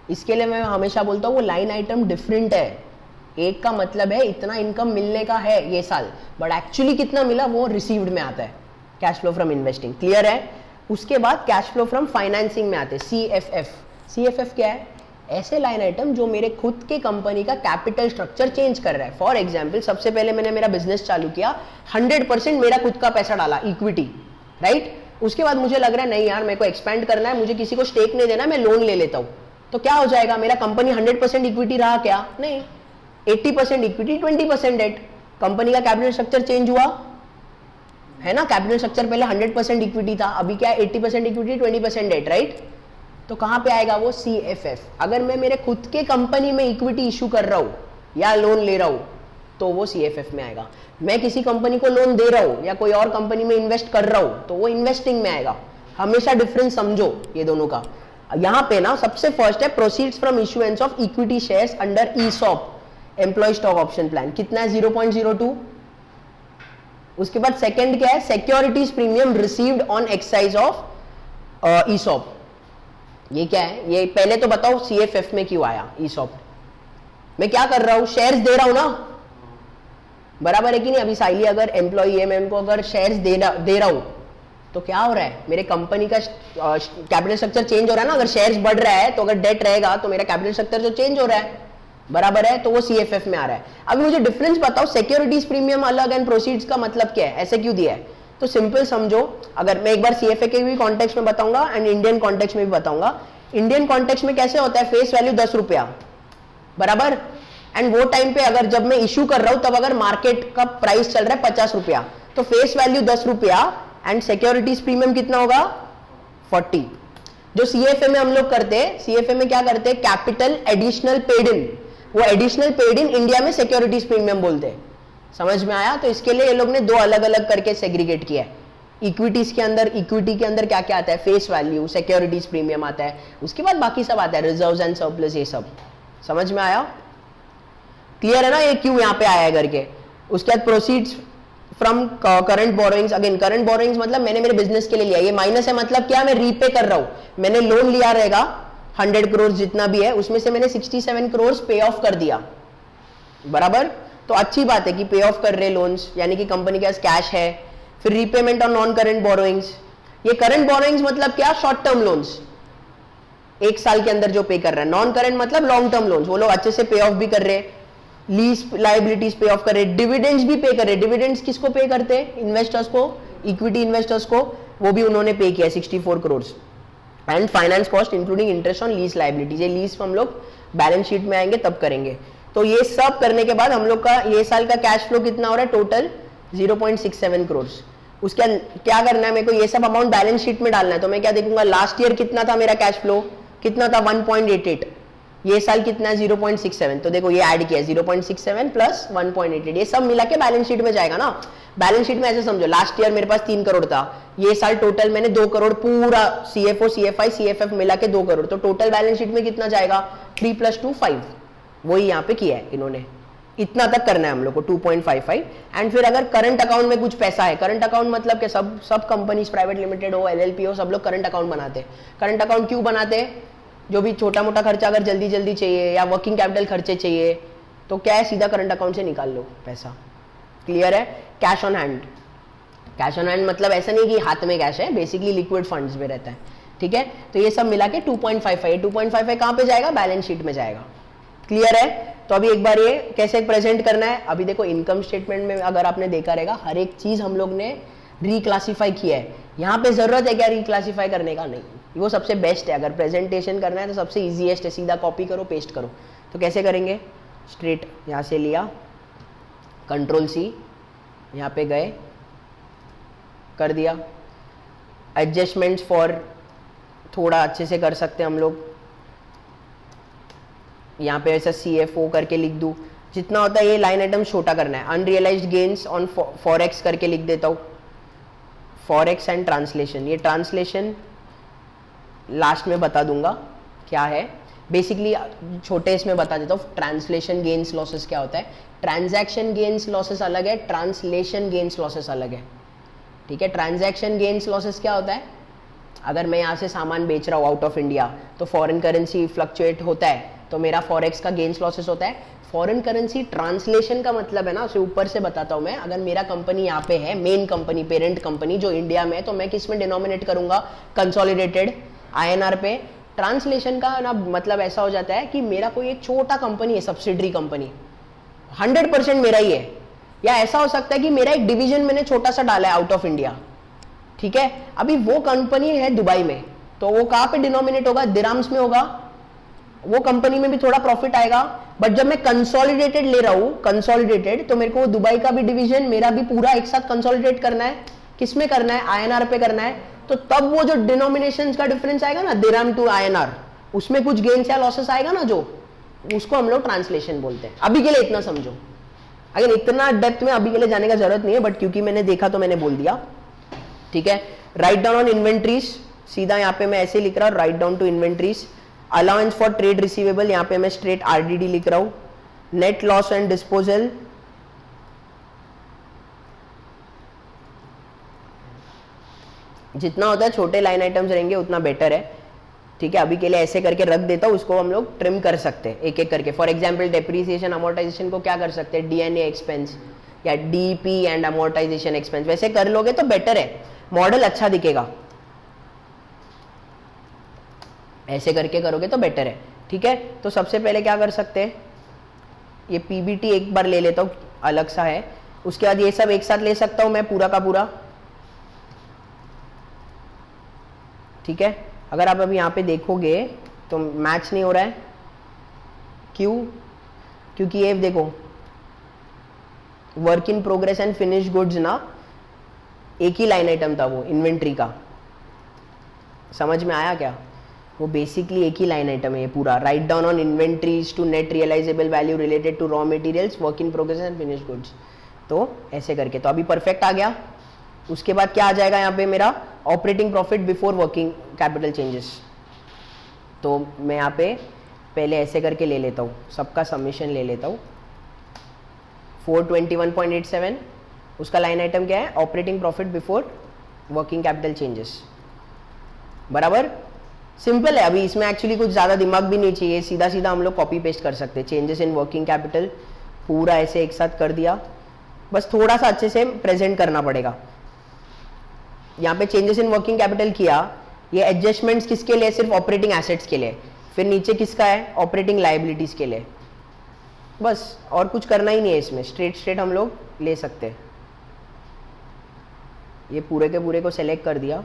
S1: इसके लिए मैं हमेशा बोलता हूँ वो लाइन आइटम डिफरेंट है। एक का मतलब है इतना इनकम मिलने का है ये साल, बट एक्चुअली कितना मिला वो रिसीव्ड में आता है, cash flow from investing. Clear है? उसके बाद कैश फ्लो फ्रॉम फाइनेंसिंग में आते हैं सीएफएफ। सीएफएफ क्या है? ऐसे लाइन आइटम जो मेरे खुद के कंपनी का कैपिटल स्ट्रक्चर चेंज कर रहा है। फॉर एग्जाम्पल, सबसे पहले मैंने मेरा बिजनेस चालू किया, 100% मेरा खुद का पैसा डाला, इक्विटी, राइट? उसके बाद मुझे लग रहा है नहीं यार, मेरे को एक्सपेंड करना है, मुझे किसी को स्टेक नहीं देना, मैं लोन ले लेता हूं, तो क्या हो जाएगा? मेरा कंपनी 100% इक्विटी रहा क्या? नहीं, 80% इक्विटी, 20% डेट। कंपनी का कैपिटल स्ट्रक्चर चेंज हुआ है ना? कैपिटल स्ट्रक्चर पहले 100% इक्विटी था, अभी क्या है? 80% इक्विटी, 20% डेट, राइट? तो कहां पे आएगा वो? सीएफएफ। अगर मैं मेरे खुद के कंपनी में इक्विटी इशू कर रहा हूं या लोन ले रहा हूं तो वो सीएफएफ में आएगा। मैं किसी कंपनी को लोन दे रहा हूं या कोई और कंपनी में इन्वेस्ट कर रहा हूं तो वो इन्वेस्टिंग में आएगा। हमेशा डिफरेंस समझो ये दोनों का। यहां पे ना सबसे फर्स्ट है proceeds from issuance of equity shares under ESOP, employ stock option plan. कितना है? 0.02। उसके बाद सेकंड क्या है? Securities premium received on exercise of ESOP. ये क्या है? ये पहले तो बताओ सीएफएफ में क्यों आया ईसॉप? मैं क्या कर रहा हूं? शेयर्स दे रहा हूं ना, बराबर है कि नहीं? अभी साइली अगर एम्प्लॉय एमएम को अगर शेयर्स दे रहा हूं तो क्या हो रहा है? मेरे कंपनी का कैपिटल स्ट्रक्चर चेंज हो रहा है ना। अगर शेयर्स बढ़ रहा है तो अगर डेट रहेगा तो मेरा कैपिटल स्ट्रक्चर जो चेंज हो रहा है, बराबर है? तो वो सीएफएफ में आ रहा है। अब मुझे डिफरेंस बताओ, सिक्योरिटीज प्रीमियम अलग एंड प्रोसीड्स का मतलब क्या है? ऐसे क्यों दिया है? तो सिंपल समझो, अगर मैं एक बार सीएफए के भी कॉन्टेक्स्ट में बताऊंगा एंड इंडियन कॉन्टेक्स्ट में भी बताऊंगा। इंडियन कॉन्टेक्स्ट में कैसे होता है? फेस वैल्यू 10 रुपया, बराबर? एंड वो टाइम पे अगर जब मैं इशू कर रहा हूं तब अगर मार्केट का प्राइस चल रहा है 50 रुपया, तो फेस वैल्यू 10 रुपया एंड सिक्योरिटीज प्रीमियम कितना होगा? 40। जो सीएफए में हम लोग करते हैं, सीएफए में क्या करते हैं? कैपिटल एडिशनल पेड इन, वो एडिशनल पेड इन इंडिया में सिक्योरिटीज प्रीमियम बोलते हैं। समझ में आया? तो इसके लिए ये लोग ने दो अलग अलग करके सेग्रीगेट किया है। इक्विटीज के अंदर, इक्विटी के अंदर क्या क्या आता है? फेस वैल्यू, सिक्योरिटीज प्रीमियम आता है, उसके बाद बाकी सब आता है, रिजर्व्स एंड सरप्लस, ये सब। समझ में आया? क्लियर है ना ये क्यों यहाँ पे आया है करके? उसके बाद proceeds from current borrowings. Again current borrowings मतलब मैंने मेरे बिजनेस के लिए लिया, ये माइनस है मतलब क्या? मैं रीपे कर रहा हूं। मैंने लोन लिया रहेगा 100 करोड़ जितना भी है, उसमें से मैंने 67 करोड़ पे ऑफ कर दिया, बराबर? तो अच्छी बात है कि पे ऑफ कर रहे लोन्स, यानी कि कंपनी के पास कैश है। फिर repayment on non current borrowings. ये करंट बोरोइंग्स मतलब क्या? Short term loans. 1 साल के अंदर जो पे कर रहा है। नॉन करंट मतलब लॉन्ग टर्म लोन्स, वो लोग अच्छे से पे ऑफ भी कर रहे हैं, लीज लाइबिलिटीज पे ऑफ कर रहे हैं, डिविडेंड्स भी पे कर रहे हैं। डिविडेंड्स किसको पे करते हैं? इन्वेस्टर्स को, इक्विटी इन्वेस्टर्स को, वो भी उन्होंने पे किया 64 crore. And finance cost including interest on lease liabilities, ये लीज हम लोग बैलेंस शीट में आएंगे तब करेंगे। तो ये सब करने के बाद हम लोग का ये साल का कैश फ्लो कितना हो रहा है? टोटल 0.67 करोड़। उसके क्या करना है मेरे को? ये सब अमाउंट बैलेंस शीट में डालना है। तो मैं क्या देखूंगा? लास्ट ईयर कितना था मेरा कैश फ्लो? कितना था? 1.88। ये साल कितना है? 0.67। तो देखो ये ऐड किया 0.67 प्लस 1.88, ये सब मिला के बैलेंस शीट में जाएगा ना। बैलेंस शीट में ऐसे समझो, लास्ट ईयर मेरे पास 3 करोड़ था, ये साल टोटल मैंने 2 करोड़ पूरा CFO CFI CFF मिला के 2 करोड़, तो टोटल बैलेंस शीट में कितना जाएगा? 3 + 2 5। वही यहाँ पे किया है इन्होंने। इतना तक करना है हम लोग को 2.55। एंड फिर अगर करंट अकाउंट में कुछ पैसा है, करंट अकाउंट मतलब कि सब कंपनीज प्राइवेट लिमिटेड हो, LLP हो, सब लोग करंट अकाउंट बनाते हैं। करंट अकाउंट क्यों बनाते हैं? जो भी छोटा मोटा खर्चा अगर जल्दी जल्दी चाहिए या वर्किंग कैपिटल खर्चे चाहिए तो क्या है, सीधा करंट अकाउंट से निकाल लो पैसा। क्लियर है? Cash on hand, cash on hand मतलब ऐसा नहीं कि हाथ में कैश है, बेसिकली लिक्विड फंड्स में रहता है। ठीक है, तो ये सब मिला के 2.55, 2.55 कहाँ पे जाएगा? बैलेंस शीट में जाएगा। क्लियर है? तो अभी एक बार ये कैसे प्रेजेंट करना है। अभी देखो इनकम स्टेटमेंट में अगर आपने देखा रहेगा, हर एक चीज हम लोग ने रिक्लासीफाई किया है। यहाँ पे जरूरत है क्या रिक्लासीफाई करने का? नहीं, वो सबसे बेस्ट है। अगर प्रेजेंटेशन करना है तो सबसे इजीएस्ट है, सीधा कॉपी करो पेस्ट करो। तो कैसे करेंगे? स्ट्रेट यहाँ से लिया, Ctrl+C, यहाँ पे गए, कर दिया। एडजस्टमेंट्स फॉर थोड़ा अच्छे से कर सकते हैं हम लोग, यहाँ पे ऐसा CFO करके लिख दूँ, जितना होता है ये लाइन आइटम छोटा करना है। अनरियलाइज्ड गेन्स ऑन फॉरेक्स करके लिख देता हूँ, फॉरेक्स एंड ट्रांसलेशन। ये ट्रांसलेशन लास्ट में बता दूंगा क्या है, बेसिकली छोटे इसमें बता देता हूँ। ट्रांसलेशन गेन्स लॉसेस क्या होता है? ट्रांजैक्शन गेन्स लॉसेस अलग है, ट्रांसलेशन गेन्स लॉसेस अलग है। ठीक है, ट्रांजैक्शन गेन्स लॉसेस क्या होता है? अगर मैं यहाँ से सामान बेच रहा हूँ आउट ऑफ इंडिया तो फॉरेन करेंसी फ्लक्चुएट होता है, तो मेरा फॉरेक्स का गेन्स लॉसेस होता है। फॉरेन करेंसी ट्रांसलेशन का मतलब है ना, उसे ऊपर से बताता हूँ मैं। अगर मेरा कंपनी यहाँ पे है, मेन कंपनी, पेरेंट कंपनी जो इंडिया में है, तो मैं किस में डिनोमिनेट करूंगा? कंसोलिडेटेड INR पे। ट्रांसलेशन का ना मतलब ऐसा हो जाता है कि मेरा कोई एक छोटा कंपनी है, सब्सिडरी कंपनी, 100% मेरा ही है, या ऐसा हो सकता है कि मेरा एक डिवीजन मैंने छोटा सा डाला है आउट ऑफ इंडिया। ठीक है, अभी वो कंपनी है दुबई में, तो वो कहाँ पे डिनोमिनेट होगा? दिराम्स में होगा। वो कंपनी में भी थोड़ा प्रॉफिट आएगा, बट जब मैं कंसोलिडेटेड ले रहा हूं, कंसोलिडेटेड, तो मेरे को दुबई का भी डिवीजन, मेरा भी पूरा एक साथ कंसोलिडेट करना है। किस में करना है? INR पे करना है। तो तब वो जो डिनोमिनेशन का डिफरेंस आएगा ना, दिराम टू INR, उसमें कुछ गेन्स या लॉसेस आएगा ना, जो उसको हम लोग ट्रांसलेशन बोलते हैं। अभी के लिए इतना समझो, अगर इतना डेप्थ में अभी के लिए जाने का जरूरत नहीं है, बट क्योंकि मैंने देखा तो मैंने बोल दिया। ठीक है, राइट डाउन ऑन इन्वेंट्रीज, सीधा यहाँ पे मैं ऐसे लिख रहा हूँ, write down to inventories. Allowance for trade receivable, यहाँ पे मैं स्ट्रेट RDD लिख रहा हूँ। नेट लॉस एंड डिस्पोजल, जितना होता है छोटे लाइन आइटम्स रहेंगे उतना बेटर है। ठीक है, अभी के लिए ऐसे करके रख देता हूँ, उसको हम लोग ट्रिम कर सकते हैं एक एक करके। फॉर एग्जाम्पल डेप्रीसिएशन अमोर्टाइजेशन को क्या कर सकते हैं? DNA एक्सपेंस या DP एंड अमोर्टाइजेशन एक्सपेंस, वैसे कर लोगे तो बेटर है, मॉडल अच्छा दिखेगा। ऐसे करके करोगे तो बेटर है। ठीक है, तो सबसे पहले क्या कर सकते हैं? ये PBT एक बार ले लेता हूँ, अलग सा है। उसके बाद ये सब एक साथ ले सकता हूँ मैं, पूरा का पूरा। ठीक है, अगर आप अभी यहाँ पे देखोगे तो मैच नहीं हो रहा है। क्यों? क्योंकि ये देखो work in progress and finish goods ना, एक ही लाइन आइटम था वो इन्वेंट्री का। समझ में आया क्या? वो बेसिकली एक ही लाइन आइटम है ये पूरा। Write down on inventories to net realisable value related to raw materials, work in progress and finish goods. तो ऐसे करके तो अभी परफेक्ट आ गया। उसके बाद क्या आ जाएगा यहाँ पे मेरा? Operating profit before working capital changes. तो मैं यहाँ पे पहले ऐसे करके ले लेता हूँ, सबका सबमिशन ले लेता हूँ। 421.87, उसका लाइन आइटम क्या है? Operating profit before working capital changes. बराबर, सिंपल है। अभी इसमें एक्चुअली कुछ ज़्यादा दिमाग भी नहीं चाहिए, सीधा सीधा हम लोग कॉपी पेस्ट कर सकते हैं। चेंजेस इन वर्किंग कैपिटल पूरा ऐसे एक साथ कर दिया, बस थोड़ा सा अच्छे से प्रेजेंट करना पड़ेगा। यहाँ पे चेंजेस इन वर्किंग कैपिटल किया, ये एडजस्टमेंट्स किसके लिए? सिर्फ ऑपरेटिंग एसेट्स के लिए। फिर नीचे किसका है? ऑपरेटिंग लायबिलिटीज के लिए। बस और कुछ करना ही नहीं है इसमें, स्ट्रेट हम लोग ले सकते हैं। ये पूरे के पूरे को सेलेक्ट कर दिया,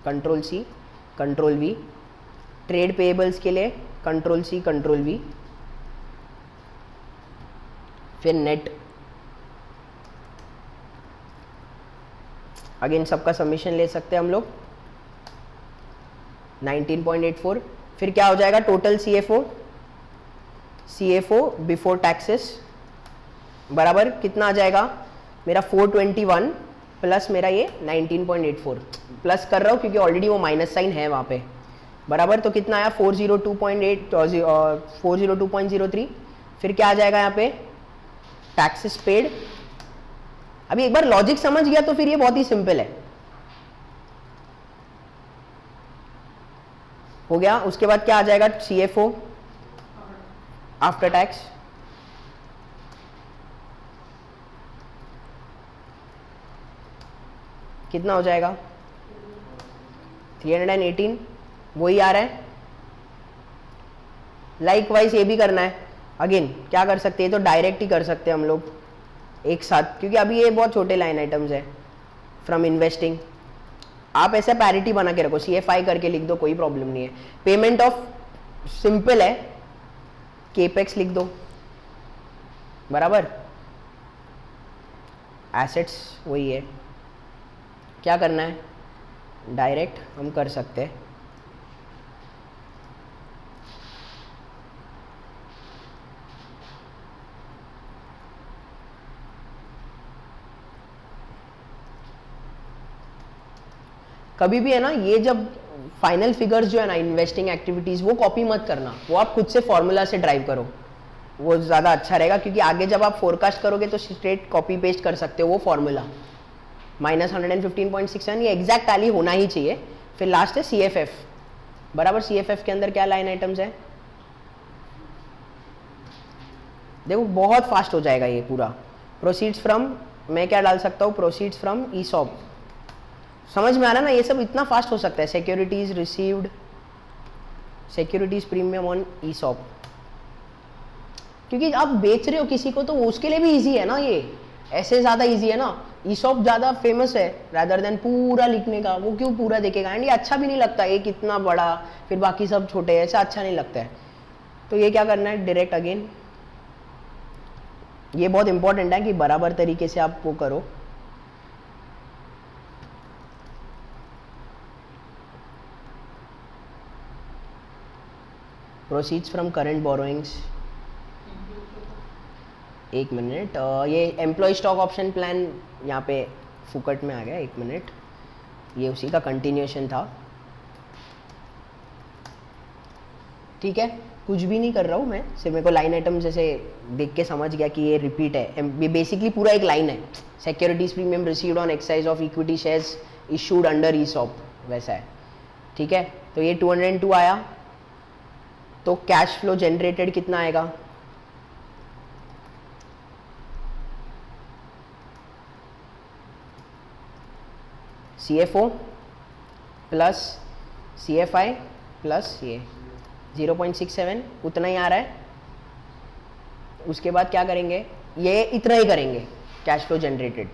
S1: control C control V. Trade payables के लिए कंट्रोल सी कंट्रोल वी। फिर नेट, अगेन सबका सबमिशन ले सकते हैं हम लोग 19.84। फिर क्या हो जाएगा? टोटल CFO बिफोर टैक्सेस बराबर कितना आ जाएगा मेरा? 421 प्लस मेरा ये 19.84। प्लस कर रहा हूँ क्योंकि ऑलरेडी वो माइनस साइन है वहाँ पे, बराबर। तो कितना आया? 402.03। फिर क्या आ जाएगा यहाँ पे? Taxes paid. अभी एक बार लॉजिक समझ गया तो फिर ये बहुत ही सिंपल है, हो गया। उसके बाद क्या आ जाएगा? CFO आफ्टर टैक्स, कितना हो जाएगा? 318, वही आ रहा है। लाइकवाइज ये भी करना है। अगेन क्या कर सकते हैं? तो डायरेक्ट ही कर सकते हैं हम लोग एक साथ, क्योंकि अभी ये बहुत छोटे लाइन आइटम्स है। फ्रॉम इन्वेस्टिंग आप ऐसा पैरिटी बना के रखो, CFI करके लिख दो, कोई प्रॉब्लम नहीं है। पेमेंट ऑफ सिंपल है, केपेक्स लिख दो, बराबर। एसेट्स वही है। क्या करना है? डायरेक्ट हम कर सकते हैं। कभी भी है ना, ये जब फाइनल फिगर्स जो है ना इन्वेस्टिंग एक्टिविटीज, वो कॉपी मत करना, वो आप खुद से फॉर्मूला से ड्राइव करो, वो ज़्यादा अच्छा रहेगा। क्योंकि आगे जब आप फोरकास्ट करोगे तो स्ट्रेट कॉपी पेस्ट कर सकते हो वो फॉर्मूला। -115.67 ये एग्जैक्ट टैली होना ही चाहिए। फिर लास्ट है CFF, बराबर। CFF के अंदर क्या लाइन आइटम्स है? देखो बहुत फास्ट हो जाएगा ये पूरा। प्रोसीड्स फ्रॉम, मैं क्या डाल सकता हूँ? Proceeds from ESOP। समझ में आ रहा है ना? ये सब इतना फास्ट हो सकता है। Securities received, securities premium on ESOP, क्योंकि आप बेच रहे हो किसी को तो उसके लिए भी इजी है ना, ये ऐसे ज़्यादा इजी है ना। ESOP ज़्यादा फेमस है रादर देन पूरा लिखने का। वो क्यों पूरा देखेगा? एंड ये अच्छा भी नहीं लगता, एक इतना बड़ा फिर बाकी सब छोटे, ऐसा अच्छा नहीं लगता है। तो ये क्या करना है? डायरेक्ट अगेन, ये बहुत इंपॉर्टेंट है कि बराबर तरीके से आप वो करो। प्रोसीड्स फ्रॉम करंट बोरोइंग्स, एक मिनट, ये एम्प्लॉय स्टॉक ऑप्शन प्लान यहाँ पे फुकट में आ गया, एक मिनट, ये उसी का कंटिन्यूएशन था। ठीक है, कुछ भी नहीं कर रहा हूँ मैं, सिर्फ मेरे को लाइन आइटम जैसे देख के समझ गया कि ये रिपीट है। ये बेसिकली पूरा एक लाइन है, securities premium received on exercise of equity shares issued under ESOP, वैसा है। ठीक है, तो ये 202 आया। तो कैश फ्लो जनरेटेड कितना आएगा? CFO प्लस CFI प्लस ये 0.67, उतना ही आ रहा है। उसके बाद क्या करेंगे? ये इतना ही करेंगे कैश फ्लो जनरेटेड।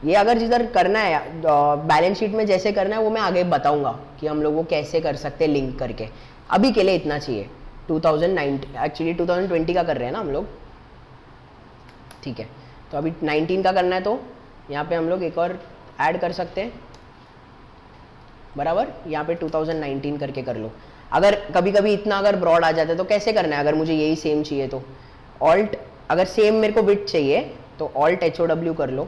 S1: ये अगर जिधर करना है बैलेंस शीट में जैसे करना है वो मैं आगे बताऊंगा कि हम लोग वो कैसे कर सकते हैं लिंक करके। अभी के लिए इतना चाहिए। 2019 एक्चुअली 2020 का कर रहे हैं ना हम लोग। ठीक है, तो अभी 19 का करना है, तो यहाँ पे हम लोग एक और ऐड कर सकते हैं, बराबर। यहाँ पे 2019 करके कर लो। अगर कभी कभी इतना अगर ब्रॉड आ जाता है तो कैसे करना है? अगर मुझे यही सेम चाहिए तो ऑल्ट, अगर सेम मेरे को विड्थ चाहिए तो ऑल्ट HOW कर लो।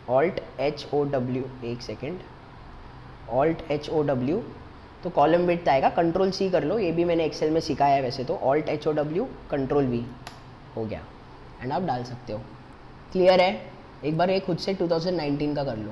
S1: ऑल्ट HOW, एक सेकेंड, ऑल्ट HOW, तो कॉलम विड्थ आएगा। कंट्रोल C कर लो, ये भी मैंने एक्सेल में सिखाया है वैसे तो। ऑल्ट HOW कंट्रोल V हो गया, एंड आप डाल सकते हो। क्लियर है? एक बार ये खुद से 2019 का कर लो।